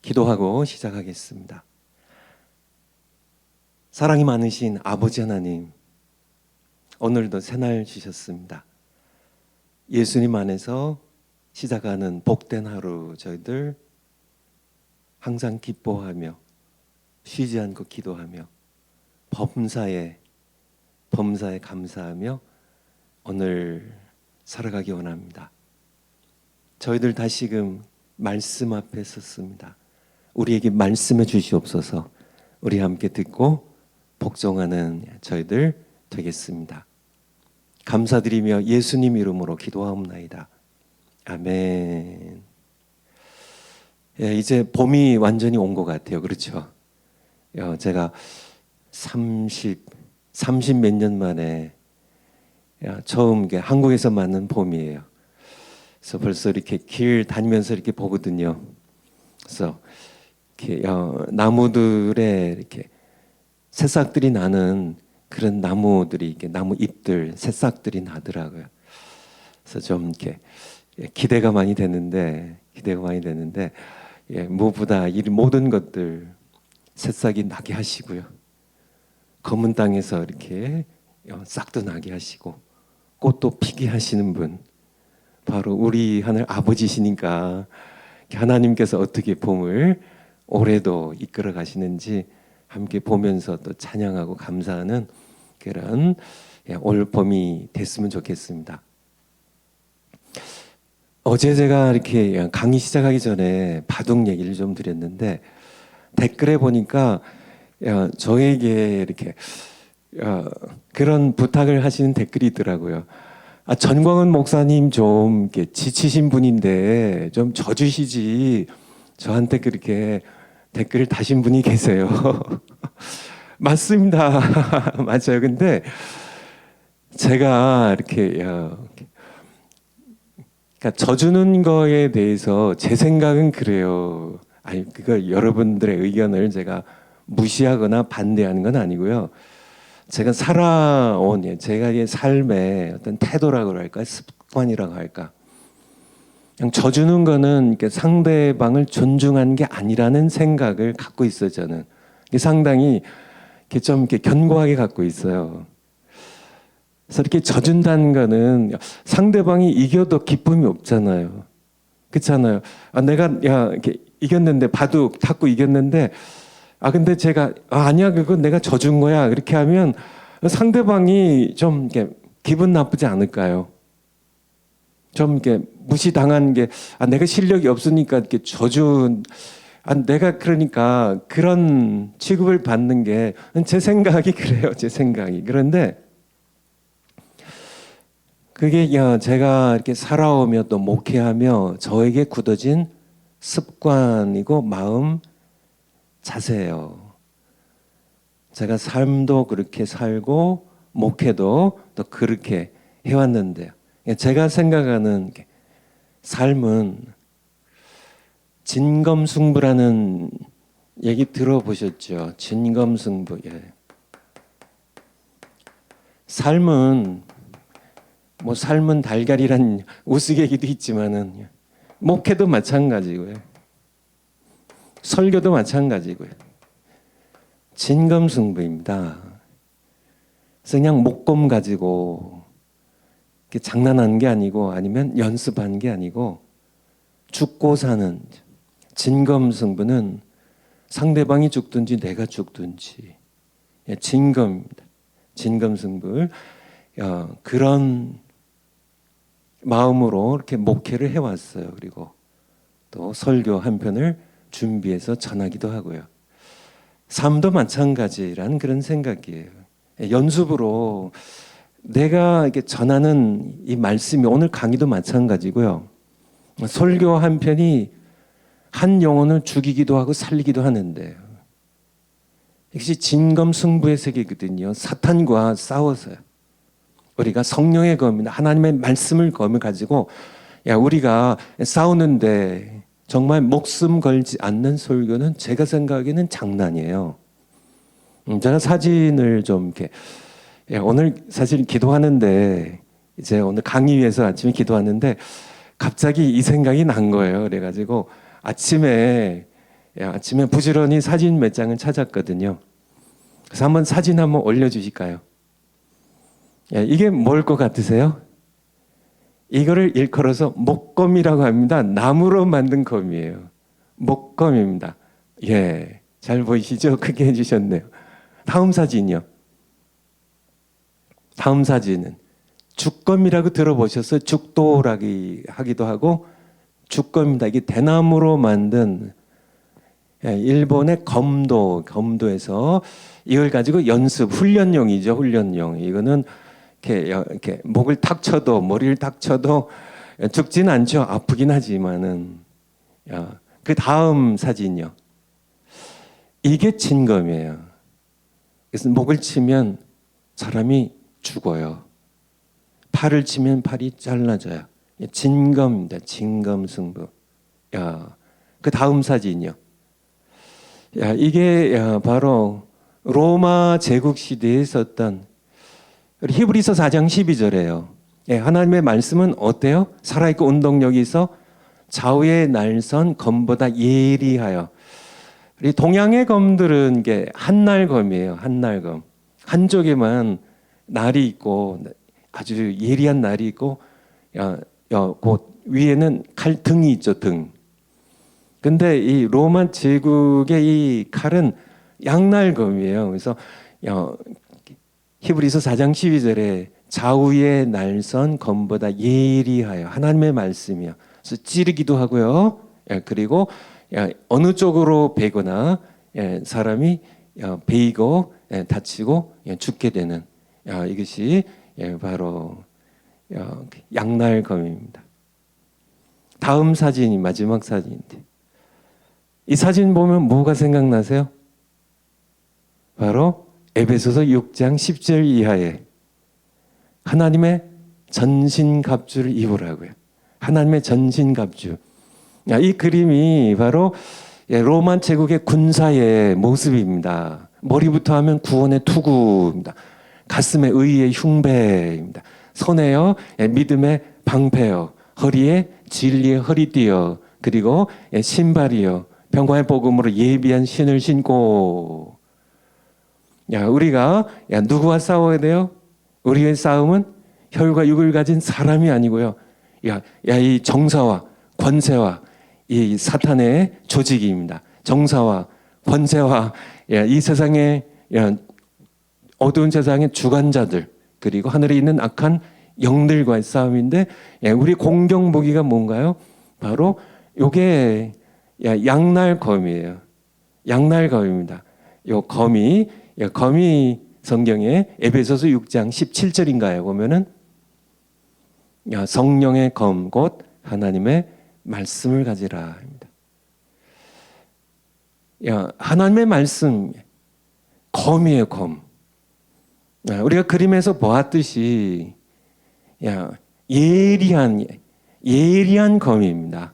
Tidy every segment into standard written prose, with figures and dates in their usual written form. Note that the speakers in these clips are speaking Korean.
기도하고 시작하겠습니다. 사랑이 많으신 아버지 하나님, 오늘도 새날 주셨습니다. 예수님 안에서 시작하는 복된 하루, 저희들 항상 기뻐하며 쉬지 않고 기도하며 범사에 감사하며 오늘 살아가기 원합니다. 저희들 다시금 말씀 앞에 섰습니다. 우리에게 말씀해 주시옵소서. 우리 함께 듣고 복종하는 저희들 되겠습니다. 감사드리며 예수님 이름으로 기도하옵나이다. 아멘. 예, 이제 봄이 완전히 온 것 같아요. 그렇죠? 제가 30 몇 년 만에 처음 한국에서 맞는 봄이에요. 그래서 벌써 이렇게 길 다니면서 이렇게 보거든요. 그래서 이렇게 나무들에 이렇게 새싹들이 나는 그런 나무들이 이렇게 나무 잎들 새싹들이 나더라고요. 그래서 좀 이렇게 기대가 많이 되는데 무엇보다 이 모든 것들 새싹이 나게 하시고요. 검은 땅에서 이렇게 싹도 나게 하시고 꽃도 피게 하시는 분, 바로 우리 하늘 아버지시니까 하나님께서 어떻게 봄을 올해도 이끌어 가시는지 함께 보면서 또 찬양하고 감사하는 그런 올 봄이 됐으면 좋겠습니다. 어제 제가 이렇게 강의 시작하기 전에 바둑 얘기를 좀 드렸는데 댓글에 보니까 저에게 이렇게 그런 부탁을 하시는 댓글이 있더라고요. 전광훈 목사님 좀 이렇게 지치신 분인데 좀 져주시지. 저한테 그렇게 댓글을 다신 분이 계세요. 맞습니다. 맞아요. 근데 제가 이렇게 그러니까 져주는 거에 대해서 제 생각은 그래요. 그거 여러분들의 의견을 제가 무시하거나 반대하는 건 아니고요. 제가 살아온 제가 삶의 어떤 태도라고 할까, 습관이라고 할까. 그냥 져주는 거는 상대방을 존중하는 게 아니라는 생각을 갖고 있어요. 저는 상당히 좀 이렇게 견고하게 갖고 있어요. 그래서 이렇게 져준다는 거는 상대방이 이겨도 기쁨이 없잖아요. 그렇잖아요. 내가 이렇게 이겼는데 바둑 탁구 이겼는데 근데 제가 아니야 그건 내가 져준 거야 그렇게 하면 상대방이 좀 이렇게 기분 나쁘지 않을까요? 좀 이렇게 무시당한 게 내가 실력이 없으니까 이렇게 져준 내가 그러니까 그런 취급을 받는 게 제 생각이 그래요. 제 생각이. 그런데 그게 제가 이렇게 살아오며 또 목회하며 저에게 굳어진 습관이고 마음 자세예요. 제가 삶도 그렇게 살고 목회도 또 그렇게 해왔는데요. 제가 생각하는 삶은 진검승부라는 얘기 들어보셨죠? 진검승부. 삶은 삶은 달걀이란 우스개기도 있지만은 목회도 마찬가지고요. 설교도 마찬가지고요. 진검승부입니다. 그래서 그냥 목검 가지고 장난하는 게 아니고 아니면 연습하는 게 아니고 죽고 사는 진검승부는 상대방이 죽든지 내가 죽든지 진검입니다. 진검승부. 그런 마음으로 이렇게 목회를 해왔어요. 그리고 또 설교 한 편을 준비해서 전하기도 하고요. 삶도 마찬가지라는 그런 생각이에요. 연습으로 내가 이렇게 전하는 이 말씀이 오늘 강의도 마찬가지고요. 설교 한 편이 한 영혼을 죽이기도 하고 살리기도 하는데 역시 진검승부의 세계거든요. 사탄과 싸워서요. 우리가 성령의 검, 하나님의 말씀을 검을 가지고 우리가 싸우는데 정말 목숨 걸지 않는 설교는 제가 생각에는 장난이에요. 제가 사진을 좀 이렇게 오늘 사실 기도하는데 이제 오늘 강의 위해서 아침에 기도하는데 갑자기 이 생각이 난 거예요. 그래가지고 아침에 아침에 부지런히 사진 몇 장을 찾았거든요. 그래서 한번 사진 한번 올려주실까요? 이게 뭘 것 같으세요? 이거를 일컬어서 목검이라고 합니다. 나무로 만든 검이에요. 목검입니다. 예, 잘 보이시죠? 크게 해주셨네요. 다음 사진이요. 다음 사진은 죽검이라고 들어보셨어요? 죽도라고 하기도 하고 죽검입니다. 이게 대나무로 만든 일본의 검도에서 이걸 가지고 연습, 훈련용이죠. 훈련용. 이거는 이렇게 목을 탁 쳐도 머리를 탁 쳐도 죽진 않죠. 아프긴 하지만은. 그 다음 사진이요. 이게 진검이에요. 그래서 목을 치면 사람이 죽어요. 팔을 치면 팔이 잘라져요. 진검입니다. 진검승부. 그 다음 사진이요. 이게 바로 로마 제국 시대에 있었던 히브리서 4장 12절이에요. 하나님의 말씀은 어때요? 살아있고 운동력이 있어 좌우의 날선 검보다 예리하여. 우리 동양의 검들은 이게 한날검이에요. 한날검. 한쪽에만 날이 있고 아주 예리한 날이 있고 그 위에는 칼등이 있죠. 등. 근데 이 로마 제국의 이 칼은 양날검이에요. 그래서 히브리서 4장 12절에 좌우의 날선 검보다 예리하여. 하나님의 말씀이요. 그래서 찌르기도 하고요. 그리고 어느 쪽으로 베거나 사람이 베이고 다치고 죽게 되는 이것이 바로 양날검입니다. 다음 사진이 마지막 사진인데 이 사진 보면 뭐가 생각나세요? 바로 에베소서 6장 10절 이하에 하나님의 전신갑주를 입으라고요. 하나님의 전신갑주. 이 그림이 바로 로마 제국의 군사의 모습입니다. 머리부터 하면 구원의 투구입니다. 가슴에 의의 흉배입니다. 손에요 믿음의 방패요. 허리에 진리의 허리띠요. 그리고 신발이요. 평화의 복음으로 예비한 신을 신고. 우리가 누구와 싸워야 돼요? 우리의 싸움은 혈과 육을 가진 사람이 아니고요. 이 정사와 권세와 이 사탄의 조직입니다. 정사와 권세와 이 세상의 어두운 세상의 주관자들 그리고 하늘에 있는 악한 영들과의 싸움인데 우리 공격 무기가 뭔가요? 바로 요게 양날검이에요. 양날검입니다. 요 검이 성경에 에베소서 6장 17절인가요? 보면은 성령의 검 곧 하나님의 말씀을 가지라 합니다. 하나님의 말씀 검이에요. 검. 우리가 그림에서 보았듯이 예리한 검입니다.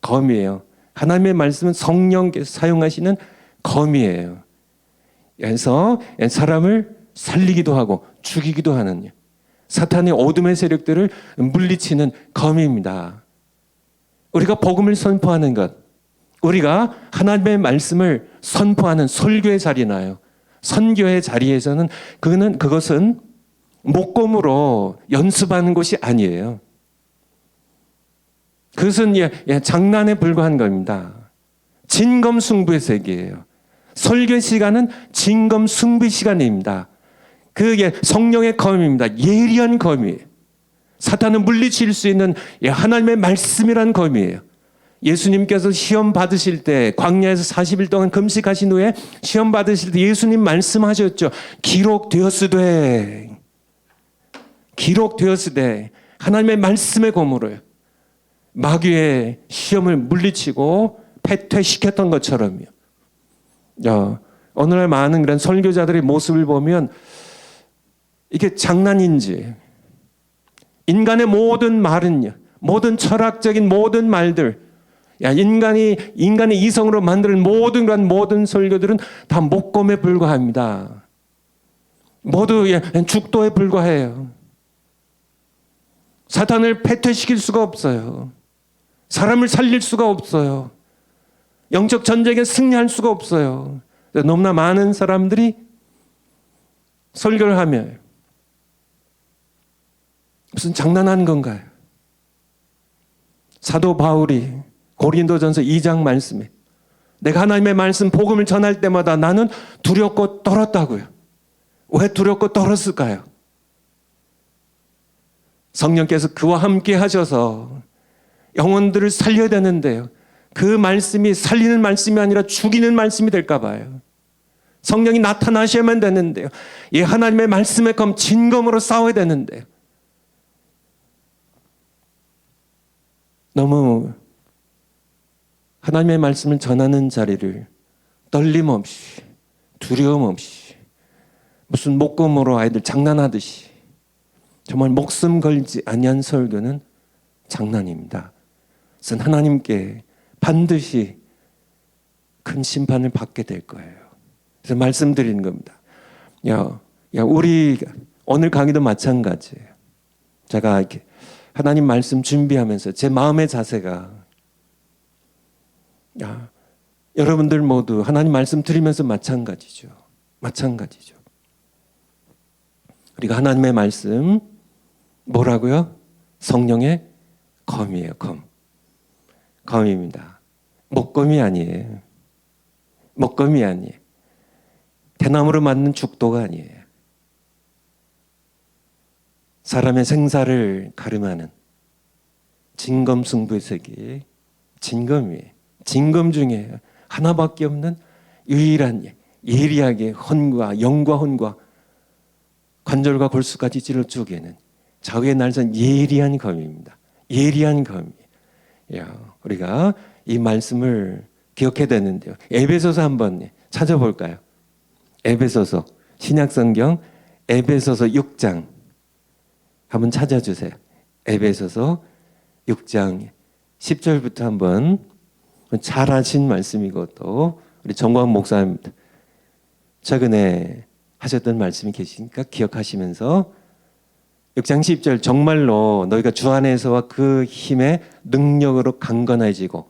검이에요. 하나님의 말씀은 성령께서 사용하시는 검이에요. 그래서 사람을 살리기도 하고 죽이기도 하는 사탄의 어둠의 세력들을 물리치는 검입니다. 우리가 복음을 선포하는 것, 우리가 하나님의 말씀을 선포하는 설교의 자리나요. 선교의 자리에서는 그것은 목검으로 연습하는 것이 아니에요. 그것은 장난에 불과한 겁니다. 진검승부의 세계예요. 설교 시간은 진검승부 시간입니다. 그게 성령의 검입니다. 예리한 검이에요. 사탄을 물리칠 수 있는 하나님의 말씀이란 검이에요. 예수님께서 시험 받으실 때 광야에서 40일 동안 금식하신 후에 시험 받으실 때 예수님 말씀하셨죠. 기록되었으되 하나님의 말씀의 검으로 마귀의 시험을 물리치고 패퇴시켰던 것처럼요. 오늘날 많은 그런 설교자들의 모습을 보면 이게 장난인지 인간의 모든 말은요, 모든 철학적인 모든 말들, 인간의 이성으로 만드는 모든 설교들은 다 목검에 불과합니다. 모두 죽도에 불과해요. 사탄을 패퇴시킬 수가 없어요. 사람을 살릴 수가 없어요. 영적 전쟁에 승리할 수가 없어요. 너무나 많은 사람들이 설교를 하며 무슨 장난한 건가요? 사도 바울이 고린도전서 2장 말씀에 내가 하나님의 말씀 복음을 전할 때마다 나는 두렵고 떨었다고요. 왜 두렵고 떨었을까요? 성령께서 그와 함께 하셔서 영혼들을 살려야 되는데요. 그 말씀이 살리는 말씀이 아니라 죽이는 말씀이 될까 봐요. 성령이 나타나셔야만 되는데요. 이 하나님의 말씀에 검 진검으로 싸워야 되는데요. 너무 하나님의 말씀을 전하는 자리를 떨림 없이 두려움 없이 무슨 목금으로 아이들 장난하듯이 정말 목숨 걸지 아니한 설교는 장난입니다. 그래서 하나님께 반드시 큰 심판을 받게 될 거예요. 그래서 말씀드리는 겁니다. 우리 오늘 강의도 마찬가지예요. 제가 이렇게 하나님 말씀 준비하면서 제 마음의 자세가 여러분들 모두 하나님 말씀 들으면서 마찬가지죠. 우리가 하나님의 말씀 뭐라고요? 성령의 검이에요. 검입니다. 목검이 아니에요. 대나무로 만든 죽도가 아니에요. 사람의 생사를 가름하는 진검승부의 세계, 진검이에요. 진검 중에 하나밖에 없는 유일한 예리하게 영과 혼과 관절과 골수까지 찔러 쪼개는 좌우의 날선 예리한 검입니다. 예리한 검이에요. 우리가 이 말씀을 기억해야 되는데요. 에베소서 한번 찾아볼까요? 에베소서 신약성경 에베소서 6장 한번 찾아주세요. 에베소서 6장 10절부터 한번 잘 아신 말씀이고 또 우리 정광 목사님 최근에 하셨던 말씀이 계시니까 기억하시면서 6장 10절 정말로 너희가 주 안에서와 그 힘의 능력으로 강건해지고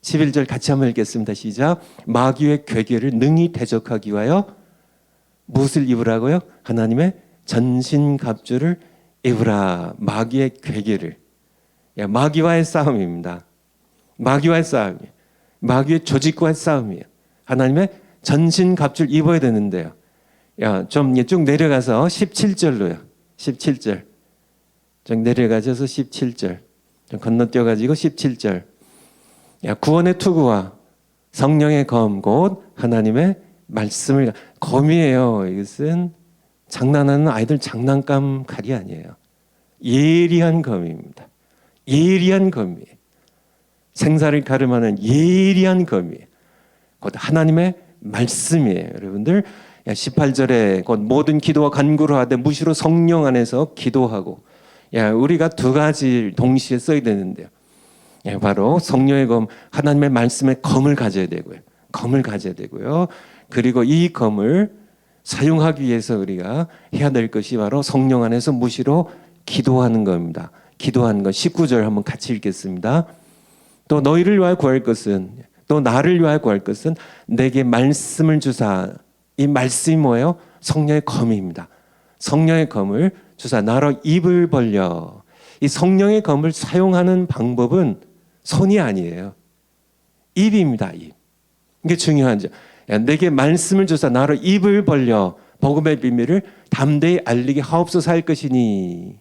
11절 같이 한번 읽겠습니다. 시작. 마귀의 괴계를 능히 대적하기 위하여 무엇을 입으라고요? 하나님의 전신갑주를 입으라. 마귀의 괴계를. 마귀와의 싸움입니다. 마귀와의 싸움이에요. 마귀의 조직과의 싸움이에요. 하나님의 전신갑주를 입어야 되는데요. 좀 쭉 내려가서 17절로요. 17절. 좀 내려가셔서 17절. 좀 건너뛰어가지고 17절. 구원의 투구와 성령의 검 곧 하나님의 말씀을 검이에요. 이것은 장난하는 아이들 장난감 칼이 아니에요. 예리한 검입니다. 예리한 검이에요. 생사를 가름하는 예리한 검이에요. 곧 하나님의 말씀이에요. 여러분들 18절에 곧 모든 기도와 간구로 하되 무시로 성령 안에서 기도하고 우리가 두 가지 동시에 써야 되는데요. 바로 성령의 검, 하나님의 말씀의 검을 가져야 되고요. 그리고 이 검을 사용하기 위해서 우리가 해야 될 것이 바로 성령 안에서 무시로 기도하는 겁니다. 기도하는 것 19절 한번 같이 읽겠습니다. 또 너희를 위하여 구할 것은 또 나를 위하여 구할 것은 내게 말씀을 주사. 이 말씀이 뭐예요? 성령의 검입니다. 성령의 검을 주사 나로 입을 벌려. 이 성령의 검을 사용하는 방법은 손이 아니에요. 입입니다. 입. 이게 중요하죠. 내게 말씀을 주사 나로 입을 벌려 복음의 비밀을 담대히 알리게 하옵소서 할 것이니.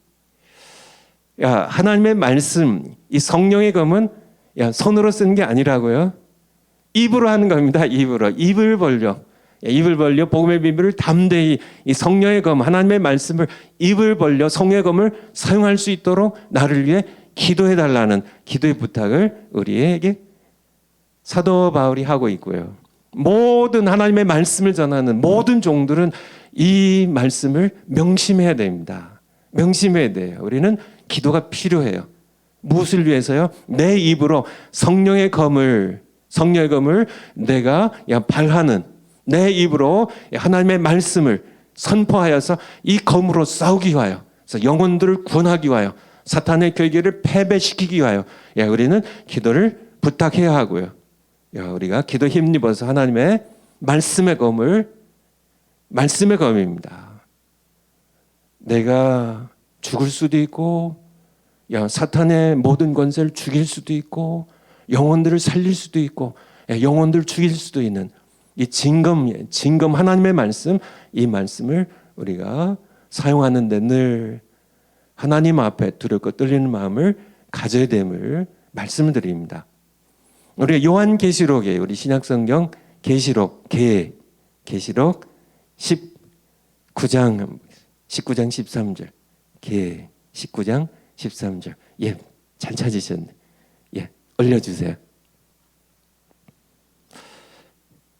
하나님의 말씀, 이 성령의 검은 손으로 쓰는 게 아니라고요. 입으로 하는 겁니다. 입을 벌려 복음의 비밀을 담대히 이 성령의 검, 하나님의 말씀을 입을 벌려 성령의 검을 사용할 수 있도록 나를 위해 기도해달라는 기도의 부탁을 우리에게 사도 바울이 하고 있고요. 모든 하나님의 말씀을 전하는 모든 종들은 이 말씀을 명심해야 됩니다. 명심해야 돼요. 우리는 기도가 필요해요. 무엇을 위해서요? 내 입으로 성령의 검을 내가 발하는 내 입으로 하나님의 말씀을 선포하여서 이 검으로 싸우기 위하여, 그래서 영혼들을 구원하기 위하여, 사탄의 괴계를 패배시키기 위하여 우리는 기도를 부탁해야 하고요. 우리가 기도 힘입어서 하나님의 말씀의 검입니다. 내가 죽을 수도 있고, 사탄의 모든 권세를 죽일 수도 있고, 영혼들을 살릴 수도 있고, 영혼들을 죽일 수도 있는 이 징검 하나님의 말씀, 이 말씀을 우리가 사용하는데 늘 하나님 앞에 두렵고 떨리는 마음을 가져야 됨을 말씀을 드립니다. 우리 요한계시록에 우리 신약성경 계시록 19장 13절 계 19장 13절 잘 찾으셨네. 올려주세요.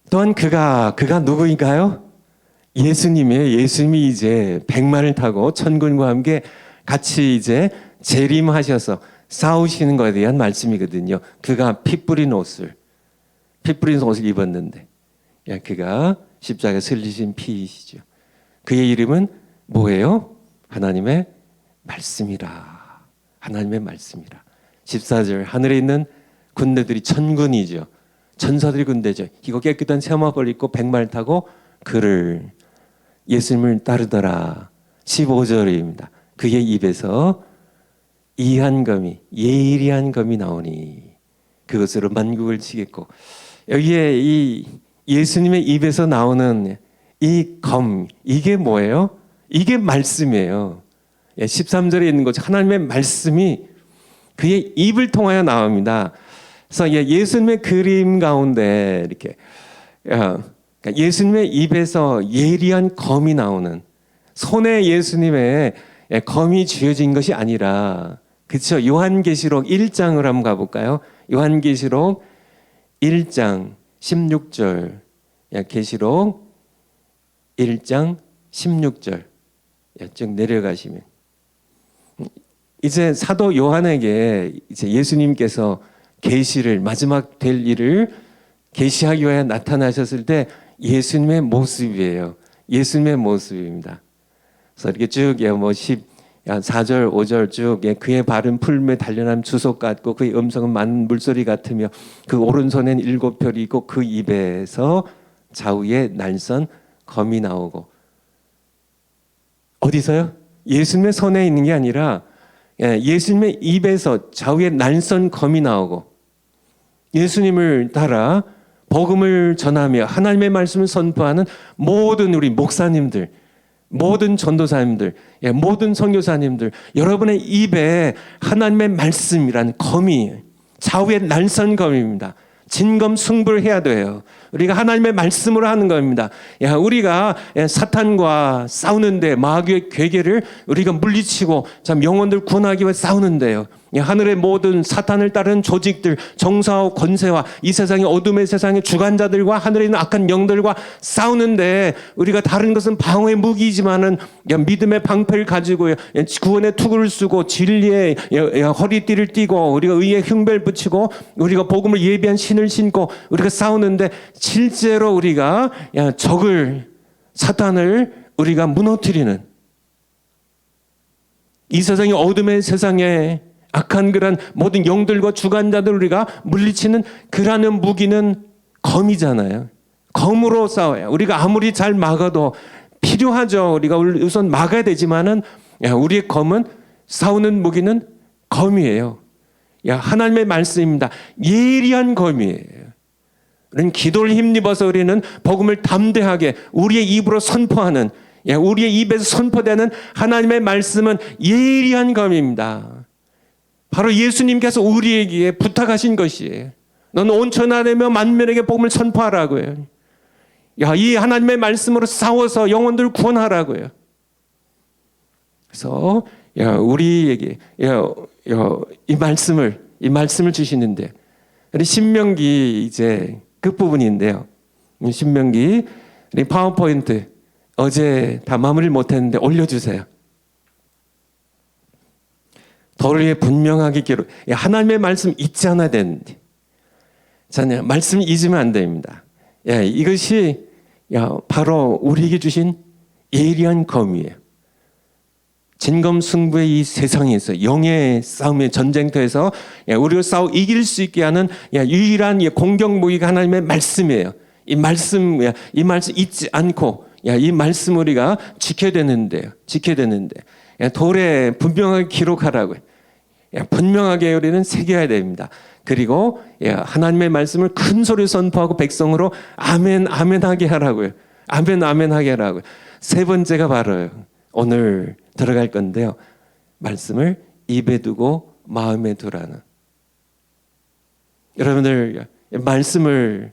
또한 그가 누구인가요? 예수님이에요. 예수님이 이제 백마를 타고 천군과 함께 같이 이제 재림하셔서 싸우시는 것에 대한 말씀이거든요. 그가 피 뿌린 옷을 입었는데, 그가 십자가에 흘리신 피이시죠. 그의 이름은 뭐예요? 하나님의 말씀이라. 하나님의 말씀이라. 14절 하늘에 있는 군대들이 천군이죠. 천사들이 군대죠. 이거 깨끗한 세마포를 입고 백마를 타고 그를 예수님을 따르더라. 15절입니다. 그의 입에서 예리한 검이 나오니 그것으로 만국을 치겠고, 여기에 이 예수님의 입에서 나오는 이 검, 이게 뭐예요? 이게 말씀이에요. 13절에 있는 거죠. 하나님의 말씀이 그의 입을 통하여 나옵니다. 그래서 예수님의 그림 가운데 이렇게 예수님의 입에서 예리한 검이 나오는, 손에 예수님의 검이 쥐어진 것이 아니라, 그렇죠? 요한계시록 1장을 한번 가볼까요? 요한계시록 1장 16절. 계시록 1장 16절. 쭉 내려가시면 이제 사도 요한에게 이제 예수님께서 계시를, 마지막 될 일을 계시하기 위해 나타나셨을 때 예수님의 모습이에요. 예수님의 모습입니다. 그래서 이렇게 쭉 4절 5절 쭉 그의 발은 풀무에 단련한 주석 같고 그의 음성은 많은 물소리 같으며 그 오른손엔 7별이 있고 그 입에서 좌우에 날선 검이 나오고. 어디서요? 예수님의 손에 있는 게 아니라 예수님의 입에서 좌우에 날선 검이 나오고, 예수님을 따라 복음을 전하며 하나님의 말씀을 선포하는 모든 우리 목사님들, 모든 전도사님들, 모든 선교사님들, 여러분의 입에 하나님의 말씀이란 검이, 좌우에 날선 검입니다. 진검승부를 해야 돼요. 우리가 하나님의 말씀으로 하는 겁니다. 우리가 사탄과 싸우는데, 마귀의 괴계를 우리가 물리치고 참 영혼들 구원하기 위해 싸우는데요. 하늘의 모든 사탄을 따르는 조직들, 정사와 권세와 이 세상의 어둠의 세상의 주관자들과 하늘에 있는 악한 영들과 싸우는데, 우리가 다른 것은 방어의 무기이지만은 믿음의 방패를 가지고 구원의 투구를 쓰고 진리의 허리띠를 띠고 우리가 의의 흉배를 붙이고 우리가 복음을 예비한 신을 신고 우리가 싸우는데, 실제로 우리가 사탄을 우리가 무너뜨리는, 이 세상의 어둠의 세상에 악한 그런 모든 영들과 주관자들 우리가 물리치는 그러한 무기는 검이잖아요. 검으로 싸워요. 우리가 아무리 잘 막아도 필요하죠. 우리가 우선 막아야 되지만은 우리의 검은, 싸우는 무기는 검이에요. 하나님의 말씀입니다. 예리한 검이에요. 우리는 기도를 힘입어서 우리는 복음을 담대하게 우리의 입으로 선포하는, 우리의 입에서 선포되는 하나님의 말씀은 예리한 검입니다. 바로 예수님께서 우리에게 부탁하신 것이에요. 너는 온천하되며 만민에게 복음을 선포하라고요. 이 하나님의 말씀으로 싸워서 영혼들을 구원하라고요. 그래서 우리에게 이 말씀을 주시는데, 우리 신명기 이제 끝부분인데요. 신명기 파워포인트 어제 다 마무리를 못했는데 올려주세요. 도리에 분명하게 기록. 하나님의 말씀 잊지 않아야 되는데, 말씀 잊으면 안 됩니다. 이것이 바로 우리에게 주신 예리한 검이에요. 진검승부의 이 세상에서 영의 싸움의 전쟁터에서 우리가 싸워 이길 수 있게 하는 유일한 공격 무기가 하나님의 말씀이에요. 이 말씀 잊지 않고 이 말씀 우리가 지켜야 되는데요. 돌에 분명하게 기록하라고요. 분명하게 우리는 새겨야 됩니다. 그리고 하나님의 말씀을 큰 소리 선포하고 백성으로 아멘 아멘 하게 하라고요. 아멘 아멘 하게 하라고요. 세 번째가 바로 오늘 들어갈 건데요. 말씀을 입에 두고 마음에 두라는. 여러분들 말씀을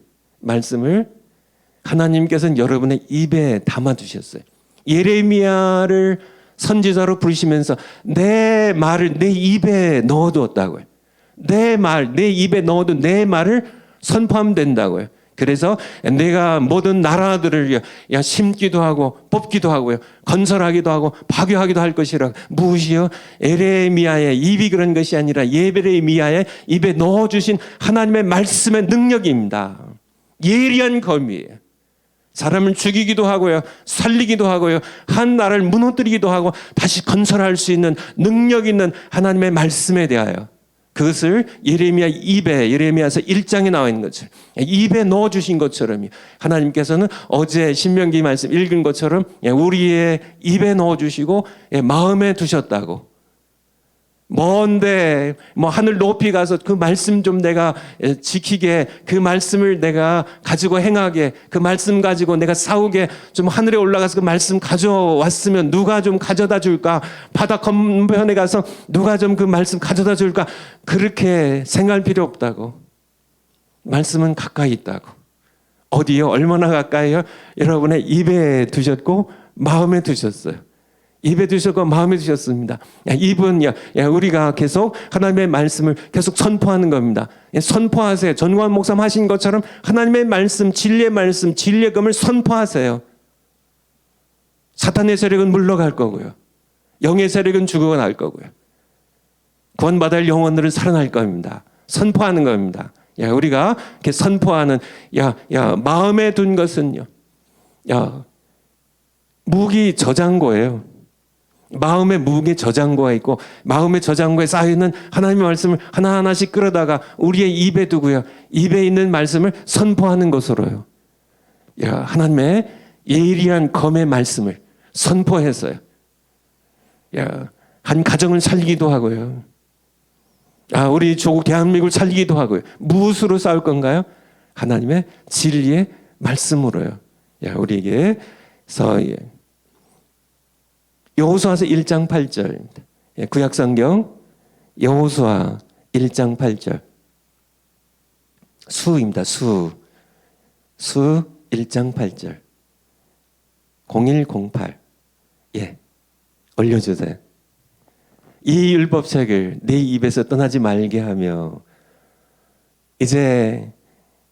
하나님께서는 여러분의 입에 담아 두셨어요. 예레미야를 선지자로 부르시면서 내 말을 내 입에 넣어두었다고요. 내 입에 넣어둔 내 말을 선포하면 된다고요. 그래서 내가 모든 나라들을 심기도 하고 뽑기도 하고요. 건설하기도 하고 파괴하기도 할 것이라. 무엇이요? 에레미야의 입이 그런 것이 아니라 예레미야의 입에 넣어주신 하나님의 말씀의 능력입니다. 예리한 검이에요. 사람을 죽이기도 하고요. 살리기도 하고요. 한 나라를 무너뜨리기도 하고 다시 건설할 수 있는 능력 있는 하나님의 말씀에 대하여 그것을 예레미야서 1장에 나와 있는 것처럼 입에 넣어주신 것처럼 하나님께서는 어제 신명기 말씀 읽은 것처럼 우리의 입에 넣어주시고 마음에 두셨다고. 먼데 하늘 높이 가서 그 말씀 좀 내가 지키게, 그 말씀을 내가 가지고 행하게, 그 말씀 가지고 내가 싸우게, 좀 하늘에 올라가서 그 말씀 가져왔으면 누가 좀 가져다 줄까? 바다 건너편에 가서 누가 좀 그 말씀 가져다 줄까? 그렇게 생각할 필요 없다고. 말씀은 가까이 있다고. 어디요? 얼마나 가까이요? 여러분의 입에 두셨고 마음에 두셨어요. 입에 두셨고 마음에 두셨습니다. 입은 우리가 계속 하나님의 말씀을 계속 선포하는 겁니다. 선포하세요. 전광 목사 하신 것처럼 하나님의 말씀, 진리의 말씀, 진리의 검을 선포하세요. 사탄의 세력은 물러갈 거고요. 영의 세력은 죽어갈 거고요. 구원받을 영혼들은 살아날 겁니다. 선포하는 겁니다. 우리가 이렇게 선포하는 마음에 둔 것은요. 무기 저장고예요. 마음의 무게 저장고가 있고 마음의 저장고에 쌓여있는 하나님의 말씀을 하나하나씩 끌어다가 우리의 입에 두고요. 입에 있는 말씀을 선포하는 것으로요. 하나님의 예리한 검의 말씀을 선포해서요. 한 가정을 살리기도 하고요. 우리 조국 대한민국을 살리기도 하고요. 무엇으로 싸울 건가요? 하나님의 진리의 말씀으로요. 우리에게서 여호수아서 1장 8절 구약성경 여호수아 1장 8절 수입니다. 수 1장 8절 0108 올려주세요. 이 율법책을 내 입에서 떠나지 말게 하며 이제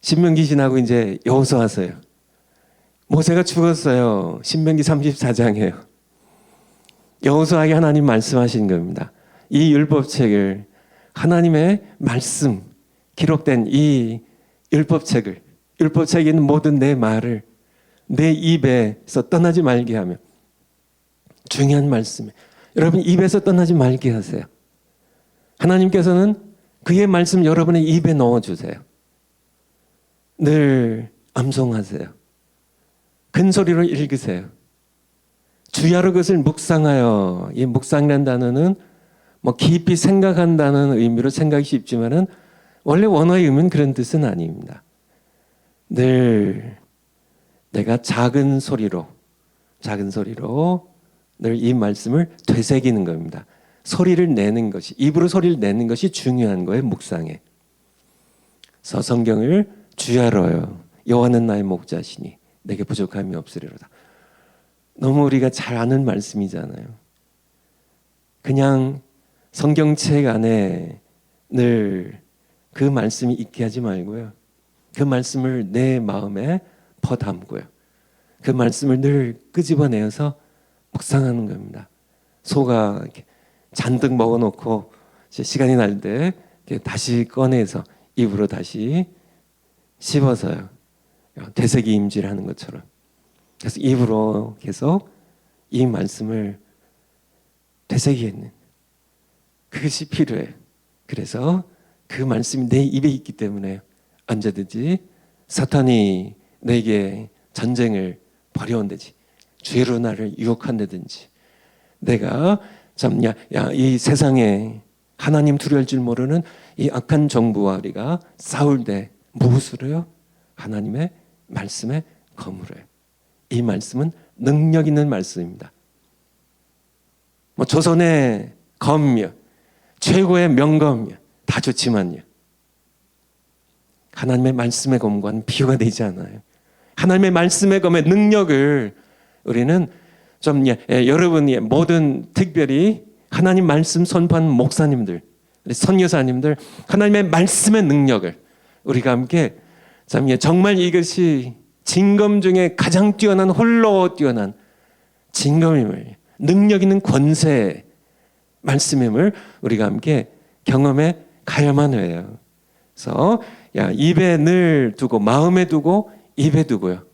신명기 지나고 이제 여호수아서요. 모세가 죽었어요. 신명기 34장이에요. 여호수아에게 하나님 말씀하신 겁니다. 이 율법책을 하나님의 말씀 기록된 이 율법책에 있는 모든 내 말을 내 입에서 떠나지 말게 하며 중요한 말씀에 여러분 입에서 떠나지 말게 하세요. 하나님께서는 그의 말씀 여러분의 입에 넣어주세요. 늘 암송하세요. 큰 소리로 읽으세요. 주야로 그것을 묵상하여. 이 묵상이라는 단어는 깊이 생각한다는 의미로 생각이 쉽지만은 원래 원어의 의미는 그런 뜻은 아닙니다. 늘 내가 작은 소리로 늘 이 말씀을 되새기는 겁니다. 소리를 내는 것이, 입으로 소리를 내는 것이 중요한 거예요. 묵상에. 그래서 성경을 주야로요. 여호와는 나의 목자시니 내게 부족함이 없으리로다. 너무 우리가 잘 아는 말씀이잖아요. 그냥 성경책 안에 늘 그 말씀이 있게 하지 말고요. 그 말씀을 내 마음에 퍼담고요. 그 말씀을 늘 끄집어내어서 묵상하는 겁니다. 소가 이렇게 잔뜩 먹어놓고 시간이 날 때 다시 꺼내서 입으로 다시 씹어서요. 되새기 임질하는 것처럼. 그래서 입으로 계속 이 말씀을 되새기겠느냐. 그것이 필요해. 그래서 그 말씀이 내 입에 있기 때문에 언제든지 사탄이 내게 전쟁을 벌여온다지, 죄로 나를 유혹한다든지, 내가 이 세상에 하나님 두려울 줄 모르는 이 악한 정부와 우리가 싸울 때 무엇으로요? 하나님의 말씀에 거물어요. 이 말씀은 능력 있는 말씀입니다. 조선의 검이요, 최고의 명검이요, 다 좋지만요, 하나님의 말씀의 검과는 비교가 되지 않아요. 하나님의 말씀의 검의 능력을 우리는 여러분이 모든 특별히 하나님 말씀 선포하는 목사님들, 선교사님들, 하나님의 말씀의 능력을 우리가 함께 정말 이것이 진검 중에 가장 뛰어난, 홀로 뛰어난 진검임을, 능력 있는 권세 말씀임을 우리가 함께 경험해 가야만 해요. 그래서 입에 늘 두고, 마음에 두고, 입에 두고요.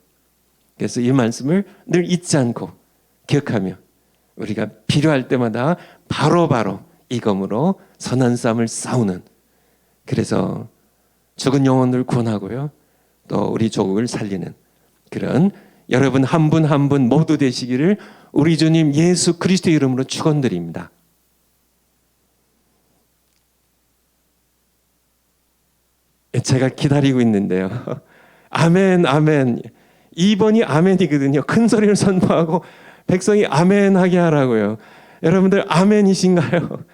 그래서 이 말씀을 늘 잊지 않고 기억하며 우리가 필요할 때마다 바로바로 이 검으로 선한 싸움을 싸우는, 그래서 죽은 영혼을 구원하고요, 또 우리 조국을 살리는 그런 여러분 한 분 한 분 모두 되시기를 우리 주님 예수 그리스도의 이름으로 축원드립니다. 제가 기다리고 있는데요. 아멘, 아멘. 2번이 아멘이거든요. 큰 소리를 선포하고 백성이 아멘하게 하라고요. 여러분들 아멘이신가요?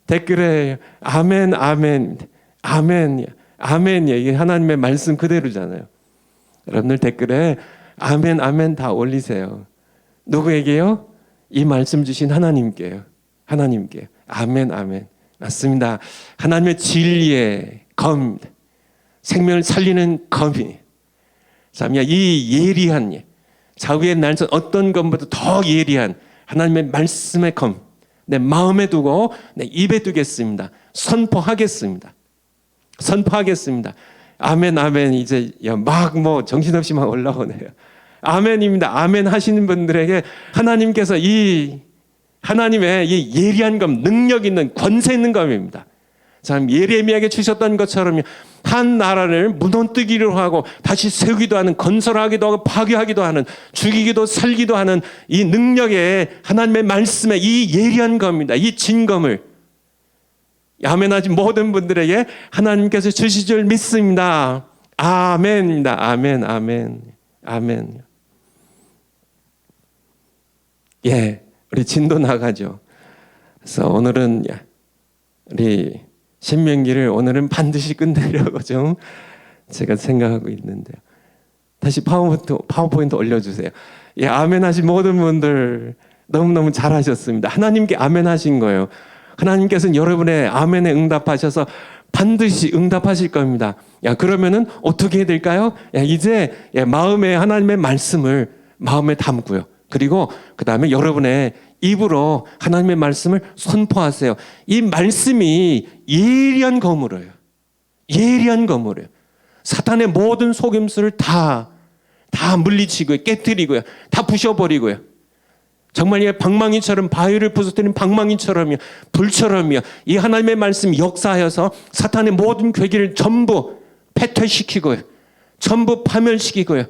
댓글에 아멘, 아멘, 아멘, 아멘이에요. 이게 하나님의 말씀 그대로잖아요. 여러분들 댓글에 아멘, 아멘 다 올리세요. 누구에게요? 이 말씀 주신 하나님께요. 하나님께. 아멘, 아멘. 맞습니다. 하나님의 진리의 검, 생명을 살리는 검이, 이 예리한, 좌우의 날선 어떤 검보다 더 예리한 하나님의 말씀의 검, 내 마음에 두고 내 입에 두겠습니다. 선포하겠습니다. 선포하겠습니다. 아멘, 아멘. 이제 막 정신없이 막 올라오네요. 아멘입니다. 아멘 하시는 분들에게 하나님께서 이 하나님의 이 예리한 검, 능력 있는 권세 있는 검입니다. 참 예레미야에게 주셨던 것처럼 한 나라를 무너뜨기로 하고 다시 세우기도 하는, 건설하기도 하고 파괴하기도 하는, 죽이기도 살기도 하는 이 능력의 하나님의 말씀의 이 예리한 검입니다. 이 진검을 아멘하지 모든 분들에게 하나님께서 주실 줄 믿습니다. 아멘입니다. 아멘, 아멘, 아멘. 예, 우리 진도 나가죠. 그래서 오늘은 우리 신명기를 오늘은 반드시 끝내려고 좀 제가 생각하고 있는데요. 다시 파워포인트 올려주세요. 예, 아멘 하신 모든 분들 너무너무 잘하셨습니다. 하나님께 아멘 하신 거예요. 하나님께서는 여러분의 아멘에 응답하셔서 반드시 응답하실 겁니다. 그러면은 어떻게 해야 될까요? 이제 마음에 하나님의 말씀을 마음에 담고요. 그리고 그 다음에 여러분의 입으로 하나님의 말씀을 선포하세요. 이 말씀이 예리한 검으로요. 예리한 검으로요. 사탄의 모든 속임수를 다 물리치고요. 깨뜨리고요. 다 부셔버리고요. 정말 이 방망이처럼, 바위를 부서뜨리는 방망이처럼요, 불처럼요, 이 하나님의 말씀이 역사하여서 사탄의 모든 괴기를 전부 패퇴시키고요, 전부 파멸시키고요,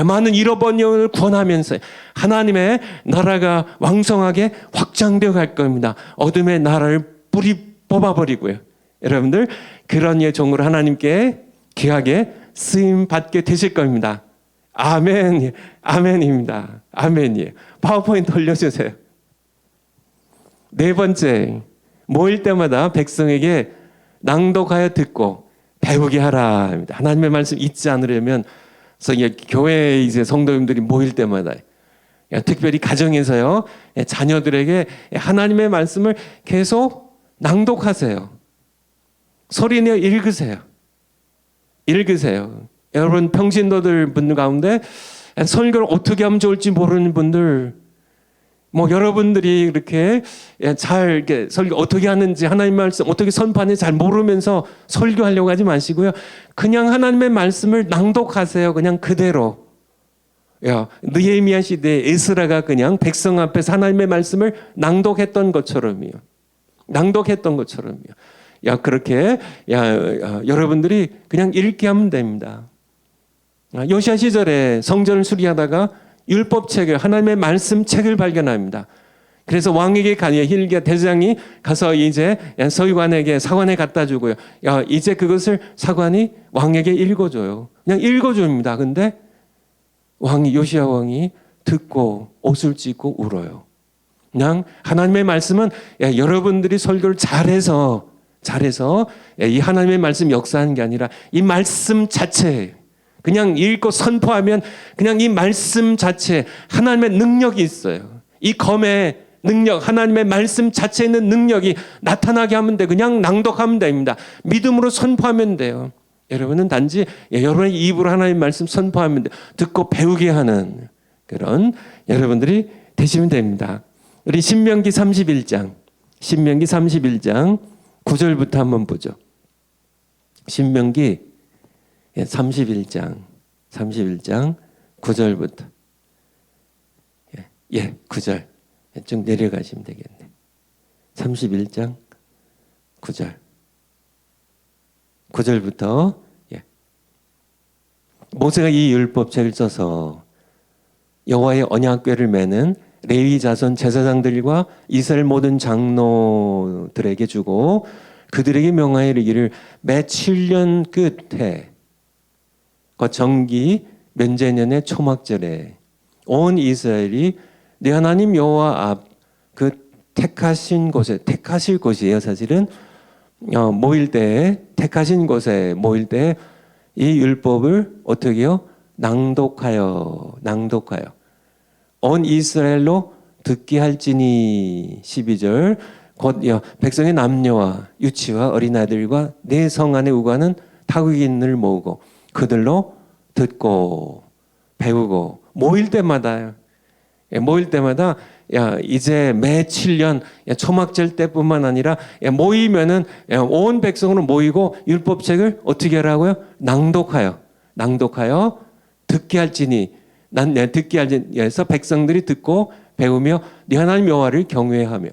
많은 잃어버린 영혼을 구원하면서 하나님의 나라가 왕성하게 확장되어 갈 겁니다. 어둠의 나라를 뿌리 뽑아버리고요. 여러분들 그런 예정으로 하나님께 귀하게 쓰임 받게 되실 겁니다. 아멘, 아멘입니다. 아멘이에요. 파워포인트 올려주세요. 네 번째, 모일 때마다 백성에게 낭독하여 듣고 배우게 하라 합니다. 하나님의 말씀 잊지 않으려면, 그래서 교회 이제 성도님들이 모일 때마다 특별히 가정에서요, 자녀들에게 하나님의 말씀을 계속 낭독하세요. 소리내어 읽으세요. 읽으세요. 여러분 평신도들 분들 가운데 설교를 어떻게 하면 좋을지 모르는 분들, 여러분들이 이렇게 잘 이렇게 설교 어떻게 하는지, 하나님 말씀 어떻게 선포하는지 잘 모르면서 설교하려고 하지 마시고요. 그냥 하나님의 말씀을 낭독하세요. 그냥 그대로. 야, 느헤미야 시대에 에스라가 그냥 백성 앞에서 하나님의 말씀을 낭독했던 것처럼이요. 낭독했던 것처럼이요. 야, 그렇게 여러분들이 그냥 읽게 하면 됩니다. 요시야 시절에 성전을 수리하다가 율법책을 하나님의 말씀 책을 발견합니다. 그래서 왕에게 가니 hilkia 대장이 가서 이제 서기관에게 사관에 갖다 주고요. 야, 이제 그것을 사관이 왕에게 읽어줘요. 그냥 읽어줍니다. 근데 요시야 왕이 듣고 옷을 찢고 울어요. 그냥 하나님의 말씀은 여러분들이 설교를 잘해서 이 하나님의 말씀 역사하는 게 아니라 이 말씀 자체예요. 그냥 읽고 선포하면 그냥 이 말씀 자체에 하나님의 능력이 있어요. 이 검의 능력, 하나님의 말씀 자체에 있는 능력이 나타나게 하면 돼. 그냥 낭독하면 됩니다. 믿음으로 선포하면 돼요. 여러분은 단지 여러분의 입으로 하나님의 말씀 선포하면 돼. 듣고 배우게 하는 그런 여러분들이 되시면 됩니다. 우리 신명기 31장 9절부터 한번 보죠. 신명기 31장 9절부터 9절 쭉 내려가시면 되겠네. 31장 9절부터 모세가 이 율법책을 써서 여호와의 언약궤를 매는 레위 자손 제사장들과 이스라엘 모든 장로들에게 주고 그들에게 명하여 이르기를 매 7년 끝에 그 정기 면제년의 초막절에 온 이스라엘이 네 하나님 여호와 앞 그 택하신 곳에 택하실 곳이에요. 사실은 모일 때 택하신 곳에 모일 때 이 율법을 어떻게 해요? 낭독하여 온 이스라엘로 듣게 할지니 12절 곧 백성의 남녀와 유치와 어린아이들과 내 성 안에 우가는 타국인을 모으고 그들로 듣고 배우고 모일 때마다 이제 매 7년 초막절 때뿐만 아니라 모이면은 온 백성으로 모이고 율법책을 어떻게 하라고요? 낭독하여 듣게 할지니 듣게 할지니 해서 백성들이 듣고 배우며 네 하나님 여호와를 경외하며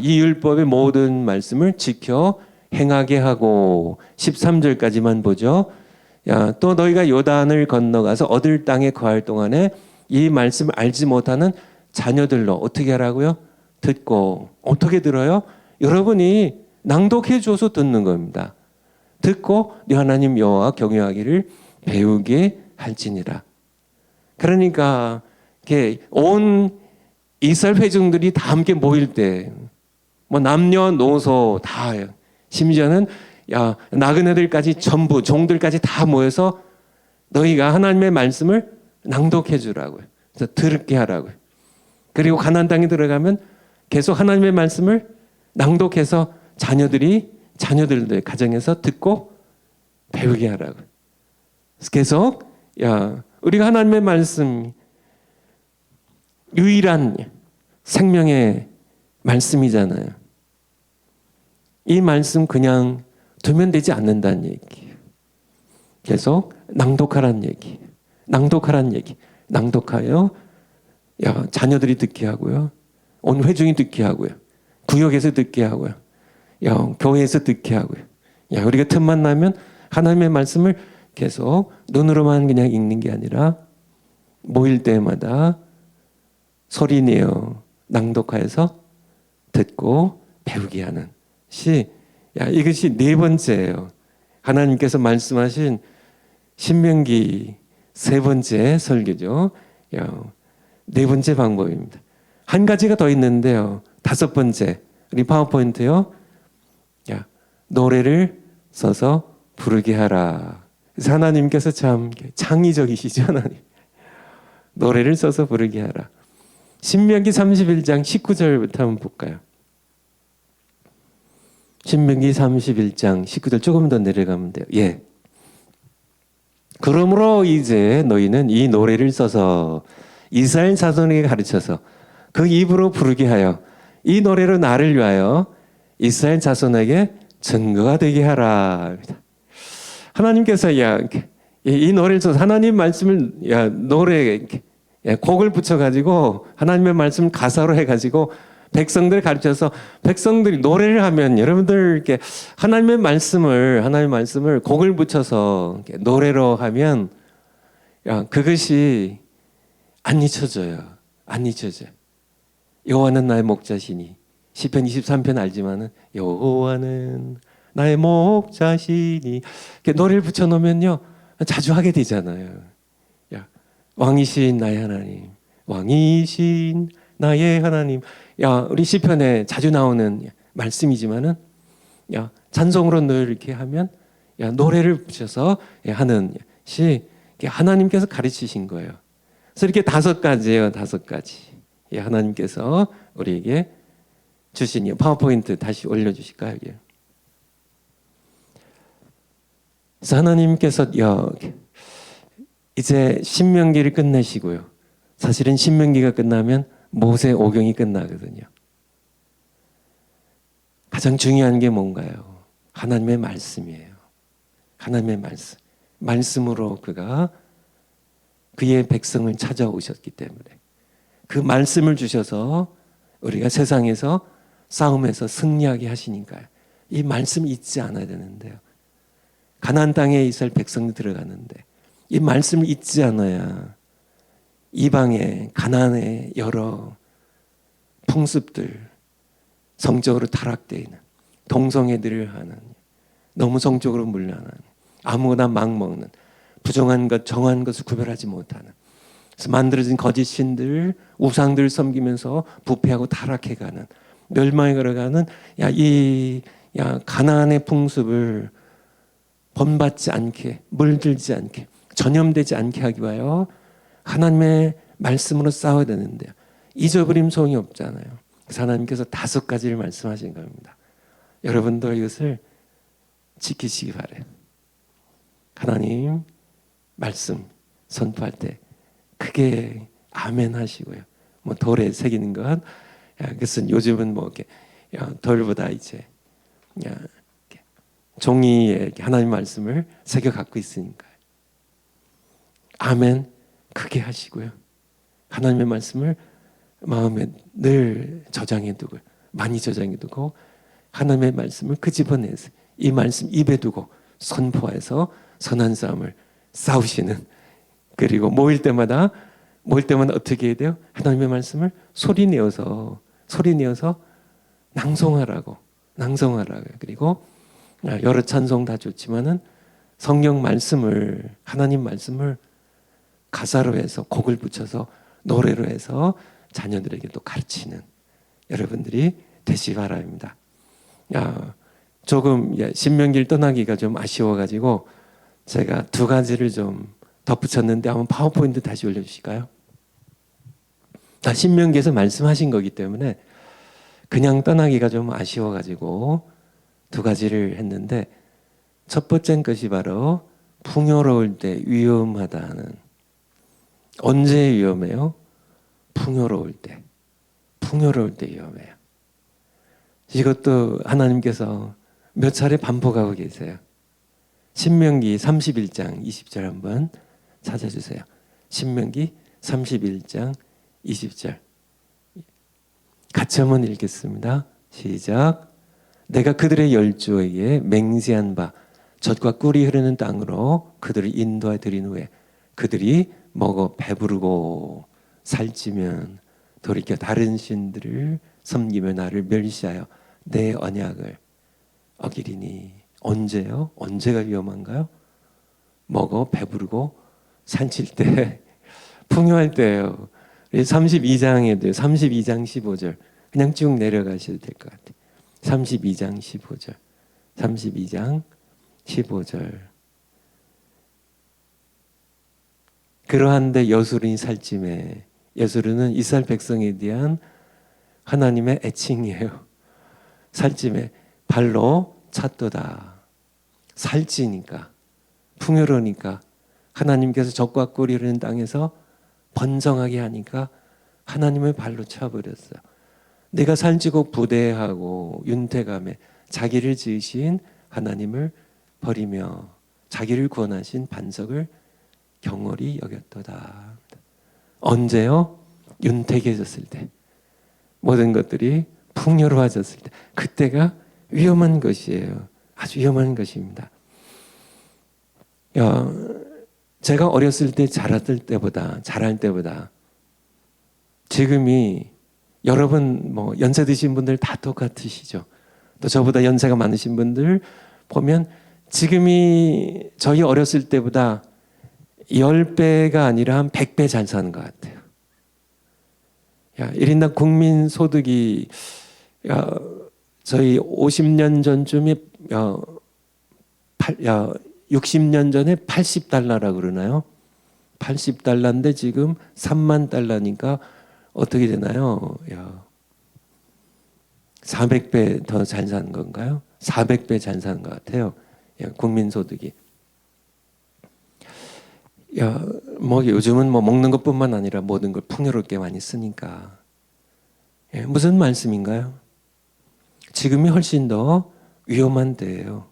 이 율법의 모든 말씀을 지켜 행하게 하고 13절까지만 보죠. 또 너희가 요단을 건너가서 얻을 땅에 거할 동안에 이 말씀을 알지 못하는 자녀들로 어떻게 하라고요? 듣고 어떻게 들어요? 여러분이 낭독해 줘서 듣는 겁니다. 듣고 네 하나님 여호와 경외하기를 배우게 할지니라. 그러니까 온 이스라엘 회중들이 다 함께 모일 때 뭐 남녀노소 다 심지어는 나그네들까지 전부 종들까지 다 모여서 너희가 하나님의 말씀을 낭독해 주라고요. 그래서 들게 하라고요. 그리고 가나안 땅에 들어가면 계속 하나님의 말씀을 낭독해서 자녀들의 가정에서 듣고 배우게 하라고요. 계속 우리가 하나님의 말씀 유일한 생명의 말씀이잖아요. 이 말씀 그냥 두면 되지 않는다는 얘기예요. 계속 낭독하라는 얘기. 낭독하여 자녀들이 듣게 하고요. 온 회중이 듣게 하고요. 구역에서 듣게 하고요. 교회에서 듣게 하고요. 우리가 틈만 나면 하나님의 말씀을 계속 눈으로만 그냥 읽는 게 아니라 모일 때마다 소리내어 낭독하여서 듣고 배우게 하는 이것이 네 번째예요. 하나님께서 말씀하신 신명기 세 번째 설교죠. 네 번째 방법입니다. 한 가지가 더 있는데요. 다섯 번째 우리 파워포인트요. 노래를 써서 부르게 하라. 그래서 하나님께서 참 창의적이시죠. 하나님. 노래를 써서 부르게 하라. 신명기 31장 19절부터 한번 볼까요? 신명기 31장 19절 조금 더 내려가면 돼요. 그러므로 이제 너희는 이 노래를 써서 이스라엘 자손에게 가르쳐서 그 입으로 부르게 하여 이 노래로 나를 위하여 이스라엘 자손에게 증거가 되게 하라. 하나님께서 이 노래를 써 하나님 말씀을 노래 곡을 붙여가지고 하나님의 말씀 가사로 해가지고 백성들 가르쳐서 백성들이 노래를 하면 여러분들 이렇게 하나님의 말씀을 곡을 붙여서 노래로 하면 그것이 안 잊혀져요. 안 잊혀져요. 여호와는 나의 목자시니 시편 23편 알지만은 여호와는 나의 목자시니 이렇게 노래를 붙여놓으면요 자주 하게 되잖아요. 왕이신 나의 하나님, 왕이신 나의 하나님. 우리 시편에 자주 나오는 말씀이지만은 찬송으로 늘 이렇게 하면 노래를 붙여서 하는 시 하나님께서 가르치신 거예요. 그래서 이렇게 5가지예요. 5가지. 하나님께서 우리에게 주신 파워포인트 다시 올려주실까요? 그래서 하나님께서 이제 신명기를 끝내시고요. 사실은 신명기가 끝나면 모세오경이 끝나거든요. 가장 중요한 게 뭔가요? 하나님의 말씀이에요. 하나님의 말씀. 말씀으로 그가 그의 백성을 찾아오셨기 때문에 그 말씀을 주셔서 우리가 세상에서 싸움에서 승리하게 하시니까요. 이 말씀 잊지 않아야 되는데요. 가나안 땅에 이스라엘 백성이 들어가는데 이 말씀을 잊지 않아야 이방의 가나안의 여러 풍습들, 성적으로 타락되어 있는 동성애들을 하는 너무 성적으로 물러나는 아무거나 막 먹는 부정한 것, 정한 것을 구별하지 못하는 그래서 만들어진 거짓 신들, 우상들을 섬기면서 부패하고 타락해가는 멸망에 걸어가는 가나안의 풍습을 본받지 않게 물들지 않게 전염되지 않게 하기 위하여 하나님의 말씀으로 싸워야 되는데요. 잊어버림 소용이 없잖아요. 그래서 하나님께서 5가지를 말씀하신 겁니다. 여러분도 이것을 지키시기 바래요. 하나님 말씀 선포할 때 크게 아멘 하시고요. 돌에 새기는 건 그것은 요즘은 이렇게 돌보다 이제 종이에 하나님 말씀을 새겨 갖고 있으니까요. 아멘 크게 하시고요. 하나님의 말씀을 마음에 늘 저장해 두고 많이 저장해 두고 하나님의 말씀을 끄집어내서 이 말씀 입에 두고 선포해서 선한 싸움을 싸우시는 그리고 모일 때마다 어떻게 해야 돼요? 하나님의 말씀을 소리 내어서 낭송하라고 그리고 여러 찬송 다 좋지만은 성경 말씀을 하나님 말씀을 가사로 해서 곡을 붙여서 노래로 해서 자녀들에게 또 가르치는 여러분들이 되시 바랍니다. 조금 신명기를 떠나기가 좀 아쉬워가지고 제가 2가지를 좀 덧붙였는데 한번 파워포인트 다시 올려주실까요? 신명기에서 말씀하신 거기 때문에 그냥 떠나기가 좀 아쉬워가지고 2가지를 했는데 첫 번째 것이 바로 풍요로울 때 위험하다는. 언제 위험해요? 풍요로울 때 위험해요. 이것도 하나님께서 몇 차례 반복하고 계세요. 신명기 31장 20절 한번 찾아주세요. 신명기 31장 20절 같이 한번 읽겠습니다. 시작. 내가 그들의 열조에게 맹세한 바 젖과 꿀이 흐르는 땅으로 그들을 인도해 드린 후에 그들이 먹어 배부르고 살찌면 돌이켜 다른 신들을 섬기며 나를 멸시하여 내 언약을 어기리니. 언제요? 언제가 위험한가요? 먹어 배부르고 살찔 때 풍요할 때예요. 32장에도 32장 15절 그냥 쭉 내려가셔도 될 것 같아요. 32장 15절 32장 15절 그러한데 여수르니 살찜에. 여수르는 이스라엘 백성에 대한 하나님의 애칭이에요. 살찜에 발로 찼도다. 살찌니까 풍요로우니까 하나님께서 젖과 꿀이 흐르는 땅에서 번성하게 하니까 하나님을 발로 차버렸어요. 내가 살찌고 부대하고 윤택함에 자기를 지으신 하나님을 버리며 자기를 구원하신 반석을 경홀히 여겼도다. 언제요? 윤택해졌을 때, 모든 것들이 풍요로워졌을 때, 그때가 위험한 것이에요. 아주 위험한 것입니다. 제가 어렸을 때 자랄 때보다 지금이, 여러분 뭐 연세 드신 분들 다 똑같으시죠. 또 저보다 연세가 많으신 분들 보면 지금이 저희 어렸을 때보다 10배가 아니라 한 100배 잘 사는 것 같아요. 1인당 국민소득이 저희 50년 전쯤에 60년 전에 80달러라고 그러나요? 80달러인데 지금 3만 달러니까 어떻게 되나요? 400배 더 잘 사는 건가요? 400배 잘 사는 것 같아요. 국민소득이. 뭐 요즘은 뭐 먹는 것뿐만 아니라 모든 걸 풍요롭게 많이 쓰니까. 무슨 말씀인가요? 지금이 훨씬 더 위험한 때예요.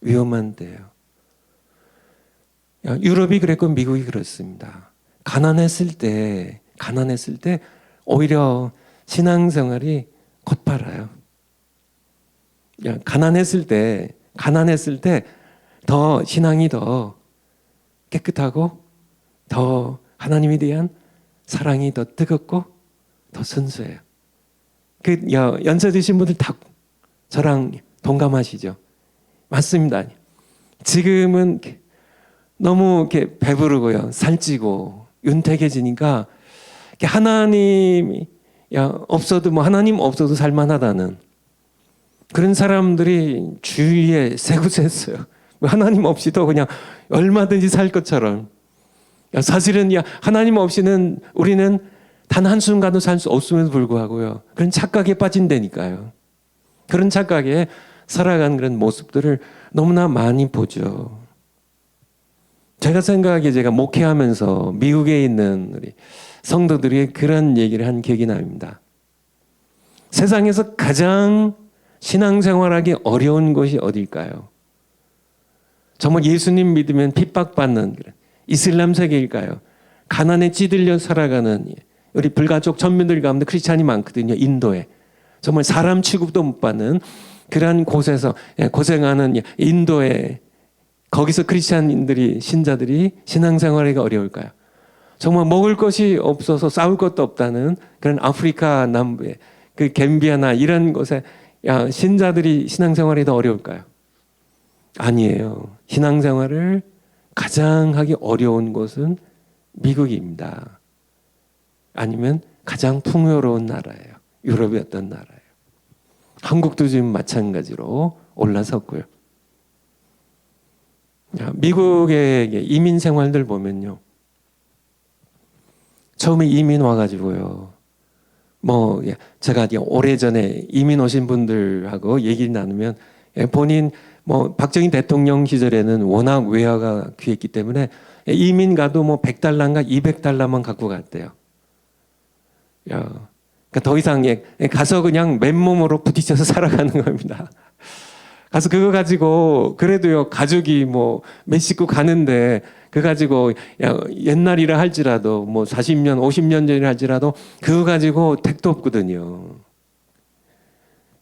위험한 때예요. 유럽이 그랬고 미국이 그렇습니다. 가난했을 때 오히려 신앙생활이 곧팔아요. 가난했을 때 더 신앙이 더 깨끗하고 더 하나님에 대한 사랑이 더 뜨겁고 더 순수해요. 그 연세 드신 분들 다 저랑 동감하시죠? 맞습니다. 지금은 너무 이렇게 배부르고요, 살찌고 윤택해지니까 하나님이 없어도 뭐 하나님 없어도 살만하다는 그런 사람들이 주위에 세고됐어요. 하나님 없이도 그냥 얼마든지 살 것처럼. 사실은 하나님 없이는 우리는 단 한순간도 살 수 없음에도 불구하고요, 그런 착각에 빠진다니까요. 그런 착각에 살아가는 그런 모습들을 너무나 많이 보죠. 제가 생각하기에 제가 목회하면서 미국에 있는 우리 성도들이 그런 얘기를 한 기억이 납니다. 세상에서 가장 신앙생활하기 어려운 곳이 어딜까요? 정말 예수님 믿으면 핍박받는 그런 이슬람 세계일까요? 가난에 찌들려 살아가는 우리 불가족 전민들 가운데 크리스찬이 많거든요. 인도에. 정말 사람 취급도 못 받는 그러한 곳에서 고생하는 인도에, 거기서 크리스찬인들이, 신자들이 신앙생활하기가 어려울까요? 정말 먹을 것이 없어서 싸울 것도 없다는 그런 아프리카 남부의 그 갬비아나 이런 곳에 신자들이 신앙생활이 더 어려울까요? 아니에요. 신앙생활을 가장 하기 어려운 곳은 미국입니다. 아니면 가장 풍요로운 나라예요. 유럽의 어떤 나라예요. 한국도 지금 마찬가지로 올라섰고요. 미국의 이민 생활들 보면요, 처음에 이민 와가지고요, 뭐 제가 오래전에 이민 오신 분들하고 얘기를 나누면 본인 뭐 박정희 대통령 시절에는 워낙 외화가 귀했기 때문에 이민 가도 뭐 100달러인가 200달러만 갖고 갔대요. 그러니까 더 이상 가서 그냥 맨몸으로 부딪혀서 살아가는 겁니다. 가서 그거 가지고 그래도요, 가족이 뭐 몇 식구 가는데 그거 가지고 옛날이라 할지라도 뭐 40년 50년 전이라 할지라도 그거 가지고 택도 없거든요.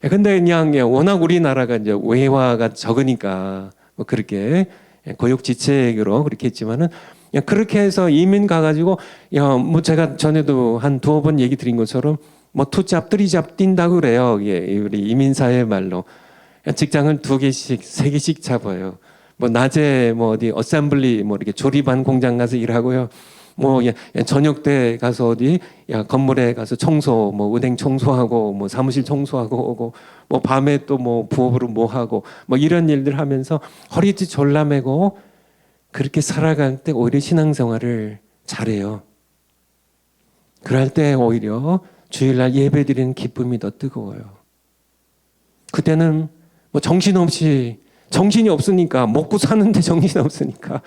근데 그냥 워낙 우리나라가 이제 외화가 적으니까 뭐 그렇게 고육지책으로 그렇게 했지만은 그렇게 해서 이민 가가지고 뭐 제가 전에도 한 두어 번 얘기 드린 것처럼 뭐 투잡, 쓰리잡 뛴다고 그래요. 우리 이민사회 말로. 직장을 2개씩, 3개씩 잡아요. 뭐 낮에 뭐 어디 어셈블리 뭐 이렇게 조립한 공장 가서 일하고요. 뭐 저녁 때 가서 어디 건물에 가서 청소, 뭐 은행 청소하고 뭐 사무실 청소하고 오고, 뭐 밤에 또 뭐 부업으로 뭐 하고 뭐 이런 일들 하면서 허리띠 졸라매고 그렇게 살아갈 때 오히려 신앙생활을 잘해요. 그럴 때 오히려 주일날 예배드리는 기쁨이 더 뜨거워요. 그때는 뭐 정신이 없으니까, 먹고 사는데 정신이 없으니까